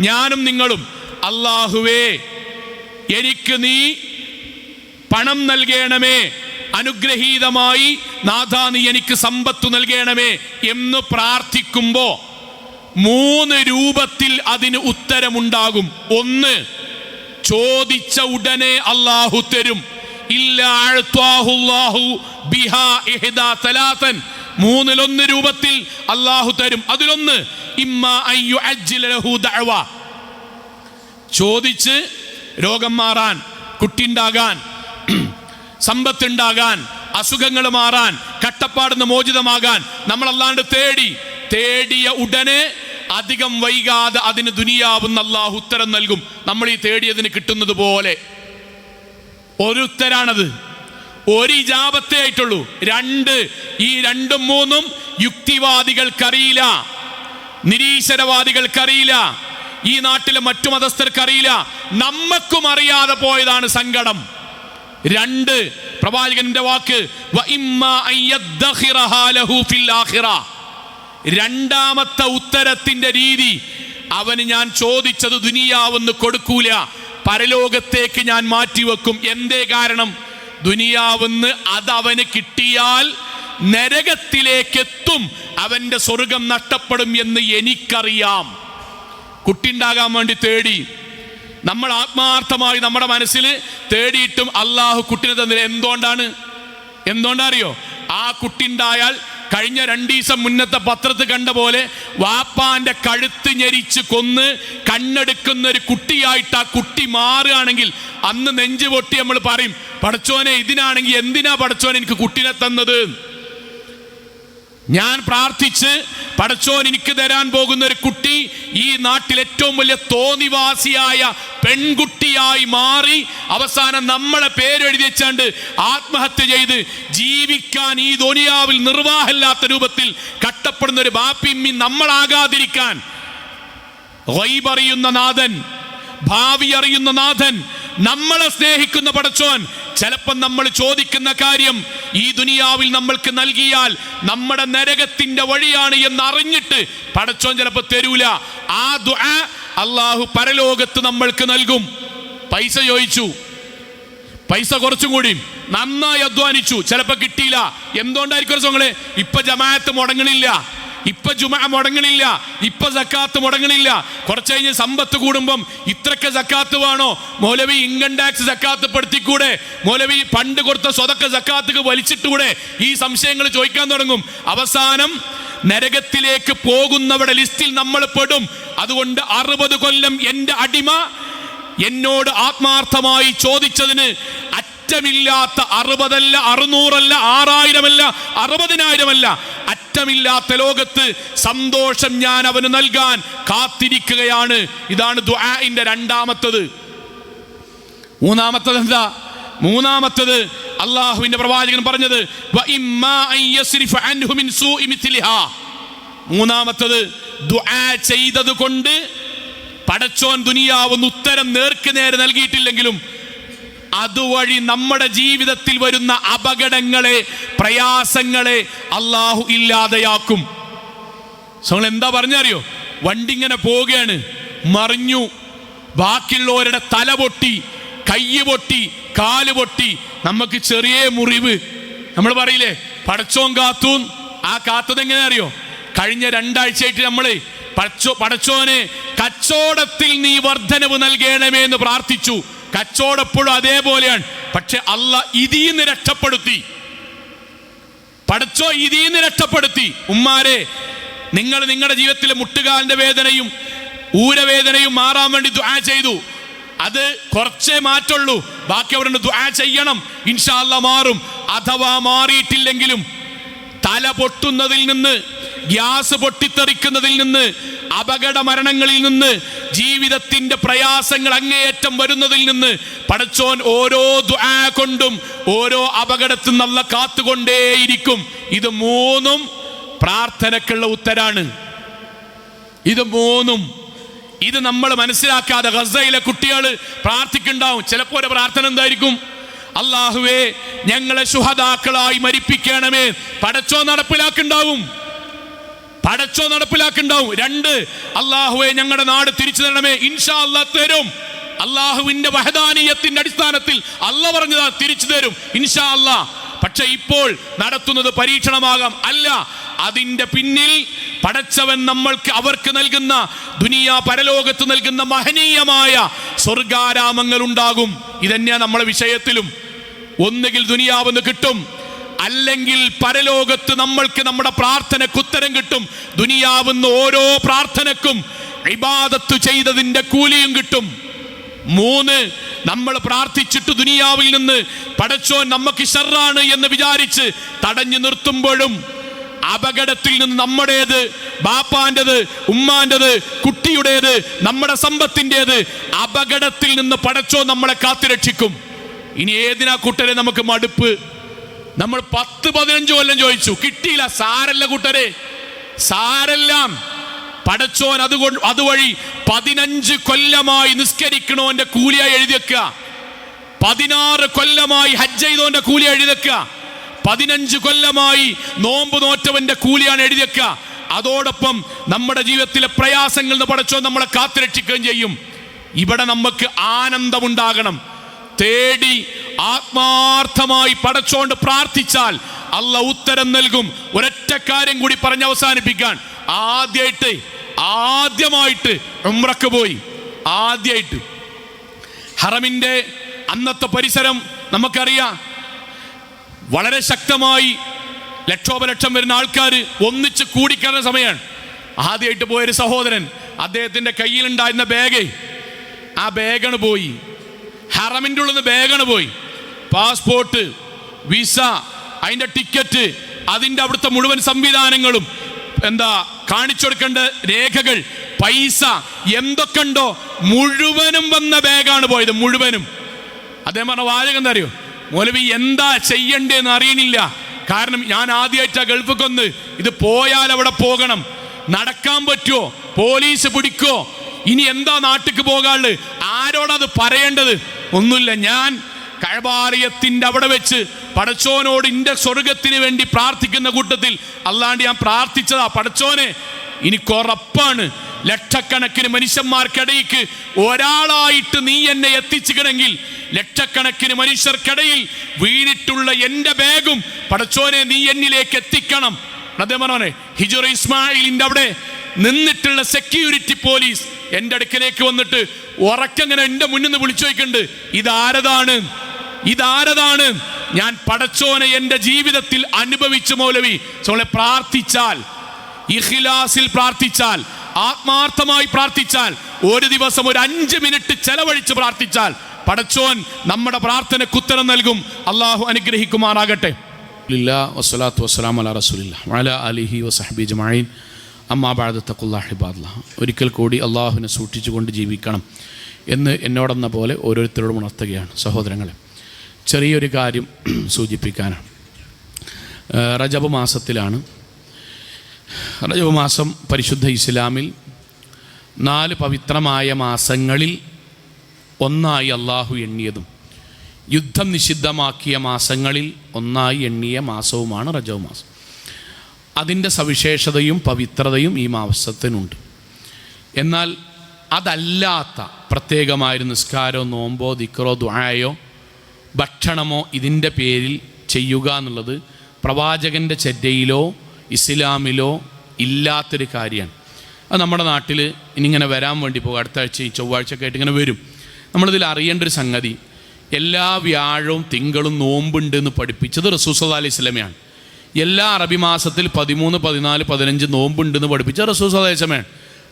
ഞാനും നിങ്ങളും അല്ലാഹുവേ എനിക്ക് നീ പണം നൽകണമേ, അനുഗ്രഹീതമായി നാഥാ നീ എനിക്ക് സമ്പത്ത് നൽകണമേ എന്ന് പ്രാർത്ഥിക്കുമ്പോൾ 3 രൂപത്തിൽ അതിന് ഉത്തരമുണ്ടാകും. 1, ചോദിച്ച ഉടനെ അല്ലാഹു തരും. ഇല്ലാ അഅ്താഹു അല്ലാഹു ബിഹാ ഇഹ്ദാ തലാതൻ, മൂന്നിലൊന്ന് രൂപത്തിൽ അള്ളാഹു തരും. അതിലൊന്ന് ഇമ്മാ അൻ യുഅജ്ജില ലഹു ദഅവ, ചോദിച്ച് രോഗം മാറാൻ, കുട്ടിയുണ്ടാകാൻ, സമ്പത്തുണ്ടാകാൻ, അസുഖങ്ങൾ മാറാൻ, കട്ടപ്പാടുന്ന് മോചിതമാകാൻ നമ്മൾ അല്ലാണ്ട് തേടിയ ഉടനെ അധികം വൈകാതെ അതിന് ദുനിയാവുന്ന അല്ലാഹു ഉത്തരം നൽകും. നമ്മൾ ഈ തേടിയതിന് കിട്ടുന്നത് പോലെ ഒരു ഉത്തരാണത്. ഒരു ഇജാബത്തേ ആയിട്ടുള്ളൂ. ഈ രണ്ടും മൂന്നും യുക്തിവാദികൾക്കറിയില്ല, നിരീശ്വരവാദികൾക്കറിയില്ല, ഈ നാട്ടിലെ മറ്റു മതസ്ഥർക്കറിയില്ല. നമ്മക്കും അറിയാതെ പോയതാണ് സങ്കടം. പ്രവാചകന്റെ വാക്ക് രണ്ടാമത്തെ ഉത്തരത്തിന്റെ രീതി, അവന് ഞാൻ ചോദിച്ചത് ദുനിയാവെന്ന് കൊടുക്കൂല, പരലോകത്തേക്ക് ഞാൻ മാറ്റിവെക്കും. എന്തേ കാരണം? ദുനിയാവെന്ന് അതവന് കിട്ടിയാൽ നരകത്തിലേക്കെത്തും, അവന്റെ സ്വർഗം നഷ്ടപ്പെടും എന്ന് എനിക്കറിയാം. കുട്ടിയുണ്ടാകാൻ വേണ്ടി തേടി, നമ്മൾ ആത്മാർത്ഥമായി നമ്മുടെ മനസ്സിൽ തേടിയിട്ടും അള്ളാഹു കുട്ടിനെ തന്നില്ല. എന്തുകൊണ്ടാ അറിയോ? ആ കുട്ടിയുണ്ടായാൽ കഴിഞ്ഞ 2 ദിവസം മുന്നത്തെ പത്രത്തിൽ കണ്ട പോലെ വാപ്പാന്റെ കഴുത്ത് ഞെരിച്ച് കൊന്ന് കണ്ണെടുക്കുന്ന ഒരു കുട്ടിയായിട്ട് ആ കുട്ടി മാറുകയാണെങ്കിൽ അന്ന് നെഞ്ചു പൊട്ടി നമ്മൾ പറയും, പടച്ചോനെ ഇതിനാണെങ്കിൽ എന്തിനാ പടച്ചോനെ എനിക്ക് കുട്ടിനെ തന്നത്? ഞാൻ പ്രാർത്ഥിച്ച് പടച്ചോൻ എനിക്ക് തരാൻ പോകുന്ന ഒരു കുട്ടി ഈ നാട്ടിൽ ഏറ്റവും വലിയ തോന്നിവാസിയായ പെൺകുട്ടിയായി മാറി അവസാനം നമ്മളെ പേരെഴുതി വെച്ചാണ്ട് ആത്മഹത്യ ചെയ്ത് ജീവിക്കാൻ ഈ ദുനിയാവിൽ നിർവാഹമില്ലാത്ത രൂപത്തിൽ കട്ടപ്പെടുന്ന ഒരു ബാപ്പിമ്മി നമ്മളാകാതിരിക്കാൻ ഗൈബ് അറിയുന്ന നാഥൻ, ഭാവി അറിയുന്ന നാഥൻ, നമ്മളെ സ്നേഹിക്കുന്ന പടച്ചോൻ ചിലപ്പോൾ നമ്മൾ ചോദിക്കുന്ന കാര്യം ഈ ദുനിയാവിൽ നമ്മൾക്ക് നൽകിയാൽ നമ്മുടെ നരകത്തിന്റെ വഴിയാണ് എന്ന് അറിഞ്ഞിട്ട് പടച്ചോൻ ചിലപ്പോൾ തരൂല. ആ ദുആ അല്ലാഹു പരലോകത്ത് നമ്മൾക്ക് നൽകും. പൈസ ചോദിച്ചു, പൈസ കുറച്ചും കൂടി നന്നായി അധ്വാനിച്ചു, ചിലപ്പോൾ കിട്ടിയില്ല. എന്തുകൊണ്ടായിരിക്കും സോങ്ങളെ? ഇപ്പൊ ജമാഅത്ത് മുടങ്ങണില്ല, ഇപ്പൊ ജുമഅ മുടങ്ങണില്ല, ഇപ്പൊ സക്കാത്ത് മുടങ്ങണില്ല. കുറച്ച് കഴിഞ്ഞ് സമ്പത്ത് കൂടുമ്പം ഇത്രക്ക് സക്കാത്ത് വേണോ? മൗലവി ഇൻകം ടാക്സ് സക്കാത്ത് പെടുത്തിക്കൂടെ? മൗലവി പണ്ട് കൊടുത്ത സ്വതക്ക സക്കാത്ത് വലിച്ചിട്ടൂടെ? ഈ സംശയങ്ങൾ ചോദിക്കാൻ തുടങ്ങും. അവസാനം നരകത്തിലേക്ക് പോകുന്നവരുടെ ലിസ്റ്റിൽ നമ്മൾ പെടും. അതുകൊണ്ട് 60 കൊല്ലം എൻ്റെ അടിമ എന്നോട് ആത്മാർത്ഥമായി ചോദിച്ചതിന് അറ്റമില്ലാത്ത 60 അല്ല, 600 അല്ല, 6000 അല്ല, 60000 അല്ല, അറ്റമില്ലാത്ത ലോകത്ത് സന്തോഷം ഞാൻ അവന് നൽകാൻ കാത്തിരിക്കുകയാണ്. ഇതാണ് ദുആഇന്റെ രണ്ടാമത്തത്. മൂന്നാമത്തത് എന്താ? മൂന്നാമത്തത് അല്ലാഹുവിന്റെ പ്രവാചകൻ പറഞ്ഞത് മൂന്നാമത്തത് ദുആ ചെയ്തത് കൊണ്ട് പടച്ചോൻ ദുനിയാവെന്ന് ഉത്തരം നേർക്ക് നേരെ നൽകിയിട്ടില്ലെങ്കിലും അതുവഴി നമ്മുടെ ജീവിതത്തിൽ വരുന്ന അപകടങ്ങളെ, പ്രയാസങ്ങളെ അല്ലാഹു ഇല്ലാതെയാക്കും. എന്താ പറഞ്ഞറിയോ? വണ്ടി ഇങ്ങനെ പോവുകയാണ്, മറിഞ്ഞു, ബാക്കിയുള്ളവരുടെ തല പൊട്ടി, കയ്യ് പൊട്ടി, കാല് പൊട്ടി, നമുക്ക് ചെറിയ മുറിവ്. നമ്മൾ പറയില്ലേ പടച്ചോൻ കാത്തു. ആ കാത്തത് എങ്ങനെ അറിയോ? കഴിഞ്ഞ 2 ആഴ്ചയായിട്ട് നമ്മള് പടച്ചോനെ കച്ചവടത്തിൽ നീ വർധനവ് നൽകണമേ എന്ന് പ്രാർത്ഥിച്ചു. കച്ചവടം എപ്പോഴും അതേപോലെയാണ്. പക്ഷെ അല്ലാഹ് ഇതിന്ന് രക്ഷപ്പെടുത്തി. പടച്ചോ ഇതിന്ന് രക്ഷപ്പെടുത്തി. ഉമ്മാരെ, നിങ്ങൾ നിങ്ങളുടെ ജീവിതത്തിലെ മുട്ടുകാലിന്റെ വേദനയും ഊരവേദനയും മാറാൻ വേണ്ടി ദുആ ചെയ്തു. അത് കുറച്ചേ മാറ്റുള്ളൂ, ബാക്കി അവരുടെ ദുആ ചെയ്യണം, ഇൻഷാ അല്ലാഹ് മാറും. അഥവാ മാറിയിട്ടില്ലെങ്കിലും തല പൊട്ടുന്നതിൽ നിന്ന്, ഗ്യാസ് പൊട്ടിത്തെറിക്കുന്നതിൽ നിന്ന്, അപകട മരണങ്ങളിൽ നിന്ന്, ജീവിതത്തിന്റെ പ്രയാസങ്ങൾ അങ്ങേയറ്റം വരുന്നതിൽ നിന്ന് പടച്ചോൻ ഓരോ ദുആ കൊണ്ടും ഓരോ അപകടത്തിൽ നിന്ന് അല്ലാഹ് കാത്തുകൊണ്ടേയിരിക്കും. ഇത് 3 പ്രാർത്ഥനക്കുള്ള ഉത്തരാണ്. ഇത് 3 ഇത് നമ്മൾ മനസ്സിലാക്കാതെ ഗസയിലെ കുട്ടികൾ പ്രാർത്ഥിക്കുന്നുണ്ടാവും. ചിലപ്പോൾ ഒരു പ്രാർത്ഥന എന്തായിരിക്കും? അല്ലാഹുവേ ഞങ്ങളെ ശുഹദാക്കളായി മരിപ്പിക്കണമേ. പടച്ചോ നടപ്പിലാക്കുണ്ടാവും. 2 അല്ലാഹുവേ ഞങ്ങളുടെ നാട് തിരിച്ചു തരണമേ. ഇൻഷാ അല്ലാഹ് തരും. അല്ലാഹുവിന്റെ വഹദാനിയത്തിന്റെ അടിസ്ഥാനത്തിൽ അല്ലാഹ് പറഞ്ഞതാ തിരിച്ചു തരും ഇൻഷാ അല്ലാഹ്. പക്ഷെ ഇപ്പോൾ നടത്തുന്നത് പരീക്ഷണമാകാം. അല്ല, അതിന്റെ പിന്നിൽ പടച്ചവൻ അവർക്ക് നൽകുന്ന പരലോകത്ത് നൽകുന്ന മഹനീയമായ സ്വർഗാരാമങ്ങൾ ഉണ്ടാകും. ഇതന്നെയാ നമ്മളെ വിഷയത്തിലും. ഒന്നുകിൽ ദുനിയാവെന്ന് കിട്ടും, അല്ലെങ്കിൽ പരലോകത്ത് നമ്മൾക്ക് നമ്മുടെ പ്രാർത്ഥനയ്ക്ക് ഉത്തരം കിട്ടും. ദുനിയാവുന്ന ഓരോ പ്രാർത്ഥനക്കും ഇബാദത്ത് ചെയ്തതിന്റെ കൂലിയും കിട്ടും. 3, നമ്മൾ പ്രാർത്ഥിച്ചിട്ട് ദുനിയാവിൽ നിന്ന് പടച്ചോൻ നമുക്ക് ശർറാണ് എന്ന് വിചാരിച്ച് തടഞ്ഞു നിർത്തുമ്പോഴും അപകടത്തിൽ നിന്ന് നമ്മുടേത്, ബാപ്പാൻ്റെത്, ഉമ്മാൻ്റെത്, കുട്ടിയുടേത്, നമ്മുടെ സമ്പത്തിൻ്റെത് അപകടത്തിൽ നിന്ന് പടച്ചോൻ നമ്മളെ കാത്തുരക്ഷിക്കും. ഇനി ഏതിനാ കൂട്ടരെ നമുക്ക് മടുപ്പ്? നമ്മൾ 10-15 കൊല്ലം ചോദിച്ചു, കിട്ടിയില്ല. സാരല്ല കൂട്ടരെ, സാരെല്ലാം പടച്ചോൻ അതുവഴി 15 കൊല്ലമായി നിസ്കരിക്കണോന്റെ കൂലിയായി എഴുതിയേക്കുക, 16 കൊല്ലമായി ഹജ്ജ് ചെയ്തോന്റെ കൂലിയായി എഴുതിയേക്കുക, 15 കൊല്ലമായി നോമ്പ് നോറ്റവന്റെ കൂലിയാണ് എഴുതിയേക്കുക. അതോടൊപ്പം നമ്മുടെ ജീവിതത്തിലെ പ്രയാസങ്ങളിൽ നിന്ന് പടച്ചോൻ നമ്മളെ കാത്തുരക്ഷിക്കുകയും ചെയ്യും. ഇവിടെ നമുക്ക് ആനന്ദമുണ്ടാകണം. തേടി ആത്മാർത്ഥമായി പടച്ചോണ്ട് പ്രാർത്ഥിച്ചാൽ അല്ലാഹു ഉത്തരം നൽകും. ഒരൊറ്റ കാര്യം കൂടി പറഞ്ഞ് അവസാനിപ്പിക്കാൻ, ആദ്യമായിട്ട് ഉംറക്ക് പോയി, ആദ്യമായിട്ട് ഹറമിന്റെ അന്നത്തെ പരിസരം നമുക്കറിയാം, വളരെ ശക്തമായി ലക്ഷോപലക്ഷം വരുന്ന ആൾക്കാർ ഒന്നിച്ച് കൂടിക്കറന്ന സമയമാണ്. ആദ്യമായിട്ട് പോയൊരു സഹോദരൻ, അദ്ദേഹത്തിന്റെ കയ്യിലുണ്ടായിരുന്ന ആ ബാഗാണ് പോയി, ഹറമിൻ്റെ ഉള്ളിൽ നിന്ന് ബാഗാണ് പോയി. പാസ്പോർട്ട്, വിസ, അതിന്റെ ടിക്കറ്റ്, അതിന്റെ അവിടുത്തെ മുഴുവൻ സംവിധാനങ്ങളും, കാണിച്ചു കൊടുക്കേണ്ട രേഖകൾ, പൈസ, എന്തൊക്കെ ഉണ്ടോ മുഴുവനും വന്ന ബാഗാണ് പോയത്, മുഴുവനും. അദ്ദേഹം പറഞ്ഞ വാചകം എന്താ അറിയോ? മൗലവി എന്താ ചെയ്യണ്ടേന്ന് അറിയണില്ല, കാരണം ഞാൻ ആദ്യമായിട്ടാ ഗൾഫിൽ ഇത് പോയാൽ അവിടെ പോകണം, നടക്കാൻ പറ്റുമോ, പോലീസ് പിടിക്കോ, ഇനി എന്താ നാട്ടിക്ക് പോകാനുള്ളത്, ആരോടത് പറയേണ്ടത്, ഒന്നുമില്ല. ഞാൻ കഅബാലയത്തിന്റെ അവിടെ വെച്ച് പടച്ചോനോട് ഇന്റെ സ്വർഗത്തിന് വേണ്ടി പ്രാർത്ഥിക്കുന്ന കൂട്ടത്തിൽ അല്ലാണ്ട് ഞാൻ പ്രാർത്ഥിച്ചതാ, പടച്ചോനെ എനിക്കുറപ്പാണ് ലക്ഷക്കണക്കിന് മനുഷ്യന്മാർക്കിടയ്ക്ക് ഒരാളായിട്ട് നീ എന്നെ എത്തിച്ചിക്കണമെങ്കിൽ ലക്ഷക്കണക്കിന് മനുഷ്യർക്കിടയിൽ വീണിട്ടുള്ള എൻ്റെ ബാഗും പടച്ചോനെ നീ എന്നിലേക്ക് എത്തിക്കണം. അദ്ദേഹം ഹിജറ ഇസ്മായിലിന്റെ അവിടെ നിന്നിട്ടുള്ള സെക്യൂരിറ്റി പോലീസ് എൻ്റെ അടുക്കലേക്ക് വന്നിട്ട് ഉറക്കങ്ങനെ എൻ്റെ മുന്നിൽ നിന്ന് വിളിച്ചു ചോദിക്കുന്നുണ്ട്, ഇതാരതാണ്? ഞാൻ പടച്ചോനെ എൻ്റെ ജീവിതത്തിൽ അനുഭവിച്ചു മൗലവി. പ്രാർത്ഥിച്ചാൽ, ഇഖ്ലാസിൽ പ്രാർത്ഥിച്ചാൽ, ആത്മാർത്ഥമായി പ്രാർത്ഥിച്ചാൽ, ഒരു ദിവസം ഒരു 5 മിനിറ്റ് ചെലവഴിച്ച് പ്രാർത്ഥിച്ചാൽ പടച്ചോൻ നമ്മുടെ പ്രാർത്ഥനയ്ക്ക് ഉത്തരം നൽകും. അള്ളാഹു അനുഗ്രഹിക്കുമാറാകട്ടെ. വസ്സലാത്തു വസ്സലാമു അലാ റസൂലില്ലാഹി വഅലാ ആലിഹി വസഹ്ബിഹി അജ്മഈൻ. അമ്മാ ബഅദ് തഖുല്ലാഹി ഇബാദല്ലാഹ്. ഒരിക്കൽ കൂടി അള്ളാഹുവിനെ സൂക്ഷിച്ചുകൊണ്ട് ജീവിക്കണം എന്ന് എന്നോടെന്ന പോലെ ഓരോരുത്തരോടും ഉണർത്തുകയാണ്. സഹോദരങ്ങളെ, ചെറിയൊരു കാര്യം സൂചിപ്പിക്കാനാണ്. റജബ് മാസത്തിലാണ്. റജബ് മാസം പരിശുദ്ധ ഇസ്ലാമിൽ 4 പവിത്രമായ മാസങ്ങളിൽ ഒന്നായി അള്ളാഹു എണ്ണിയതും യുദ്ധം നിഷിദ്ധമാക്കിയ മാസങ്ങളിൽ ഒന്നായി എണ്ണിയ മാസവുമാണ് റജബ് മാസം. അതിൻ്റെ സവിശേഷതയും പവിത്രതയും ഈ മാസത്തിനുണ്ട്. എന്നാൽ അതല്ലാത്ത പ്രത്യേകമായൊരു നിസ്കാരമോ നോമ്പോ ദിക്റോ ദുആയോ ഭക്ഷണമോ ഇതിൻ്റെ പേരിൽ ചെയ്യുക എന്നുള്ളത് പ്രവാചകൻ്റെ ചര്യയിലോ ഇസ്ലാമിലോ ഇല്ലാത്തൊരു കാര്യമാണ്. അത് നമ്മുടെ നാട്ടിൽ ഇനിയിങ്ങനെ വരാൻ വേണ്ടി പോകും. അടുത്ത ആഴ്ച ഈ ചൊവ്വാഴ്ചയൊക്കെ ആയിട്ട് ഇങ്ങനെ വരും. നമ്മളിതിൽ അറിയേണ്ട ഒരു സംഗതി, എല്ലാ വ്യാഴവും തിങ്കളും നോമ്പുണ്ട് എന്ന് പഠിപ്പിച്ചത് റസൂൽ സല്ലല്ലാഹു അലൈഹി വസല്ലമയാണ്. എല്ലാ അറബി മാസത്തിൽ 13, 14, 15 നോമ്പുണ്ടെന്ന് പഠിപ്പിച്ച റസൂൽ സല്ലല്ലാഹു അലൈഹി വസല്ലമയാണ്.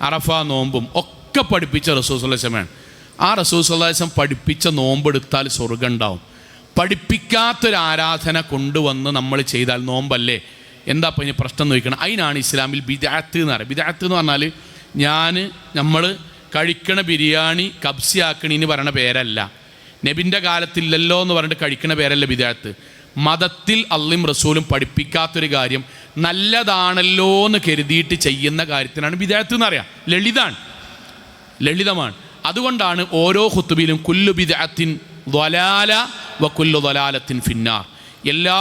അറഫ നോമ്പും ഒക്കെ പഠിപ്പിച്ച റസൂൽ സല്ലല്ലാഹു അലൈഹി വസല്ലമയാണ്. ആ റസൂൽ സല്ലല്ലാഹു അലൈഹി വസല്ലം പഠിപ്പിച്ച നോമ്പെടുത്താൽ സ്വർഗ്ഗം ഉണ്ടാവും. പഠിപ്പിക്കാത്തൊരു ആരാധന കൊണ്ടുവന്ന് നമ്മൾ ചെയ്താൽ നോമ്പല്ലേ, എന്താ അപ്പം ഇനി പ്രശ്നം നോക്കണം. അതിനാണ് ഇസ്ലാമിൽ ബിദ്അത്ത് എന്ന് പറയുന്നത്. ബിദ്അത്ത് എന്ന് പറഞ്ഞാൽ നമ്മൾ കഴിക്കണ ബിരിയാണി കബ്സിയാക്കണീന്ന് പറയണ പേരല്ല, നബിൻ്റെ കാലത്തില്ലല്ലോ എന്ന് പറഞ്ഞിട്ട് കഴിക്കണ പേരല്ല ബിദ്അത്ത്. മതത്തിൽ അള്ളയും റസൂലും പഠിപ്പിക്കാത്തൊരു കാര്യം നല്ലതാണല്ലോ എന്ന് കരുതിയിട്ട് ചെയ്യുന്ന കാര്യത്തിനാണ് ബിദ്അത്ത് എന്ന് പറയാം. ലളിതമാണ്. അതുകൊണ്ടാണ് ഓരോ ഖുത്ബയിലും കുല്ലു ബിദ്അത്തിൻ ളലാല വ കുല്ലു ളലാലത്തിൻ ഫിന്നാർ. എല്ലാ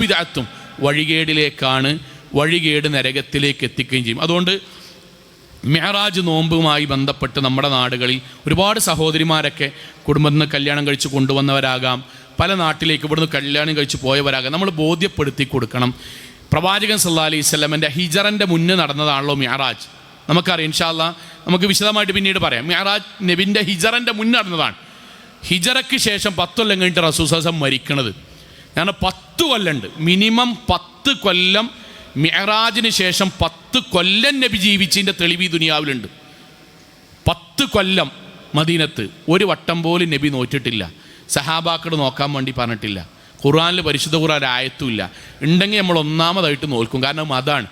ബിദ്അത്തും വഴികേടിലേക്കാണ്, വഴികേട് നരകത്തിലേക്ക് എത്തിക്കുകയും ചെയ്യും. അതുകൊണ്ട് മിഅ്റാജ് നോമ്പുമായി ബന്ധപ്പെട്ട് നമ്മുടെ നാടുകളിൽ ഒരുപാട് സഹോദരിമാരൊക്കെ കുടുംബത്തിൽ നിന്ന് കല്യാണം കഴിച്ച് കൊണ്ടുവന്നവരാകാം, പല നാട്ടിലേക്ക് ഇവിടുന്ന് കല്യാണം കഴിച്ച് പോയവരാകാം. നമ്മൾ ബോധ്യപ്പെടുത്തി കൊടുക്കണം. പ്രവാചകൻ സല്ലല്ലാഹു അലൈഹി വസല്ലമൻ്റെ ഹിജറൻ്റെ മുന്നേ നടന്നതാണല്ലോ മിഅ്റാജ്. നമുക്കറിയാം, ഇൻഷാ അല്ലാഹ് നമുക്ക് വിശദമായിട്ട് പിന്നീട് പറയാം. മിഅ്റാജ് നബിൻ്റെ ഹിജറൻ്റെ മുന്നേ നടന്നതാണ്. ഹിജറയ്ക്ക് ശേഷം 10 കൊല്ലം കഴിഞ്ഞിട്ട് റസൂൽ സല്ലല്ലാഹു അലൈഹി വസല്ലം മരിക്കണത്. ഞാൻ 10 കൊല്ലമുണ്ട്, മിനിമം 10 കൊല്ലം മിഅ്റാജിന് ശേഷം 10 കൊല്ലം നബി ജീവിച്ചതിൻ്റെ തെളിവ് ഈ ദുനിയാവിലുണ്ട്. 10 കൊല്ലം മദീനത്ത് ഒരു വട്ടം പോലും നബി നോറ്റിട്ടില്ല. സഹാബാക്കളോട് നോക്കാൻ വേണ്ടി പറഞ്ഞിട്ടില്ല. ഖുർആനിൽ പരിശുദ്ധ ഖുർആൻ ആയത്തുമില്ല. ഉണ്ടെങ്കിൽ നമ്മൾ ഒന്നാമതായിട്ട് നോക്കും. കാരണം അതാണ്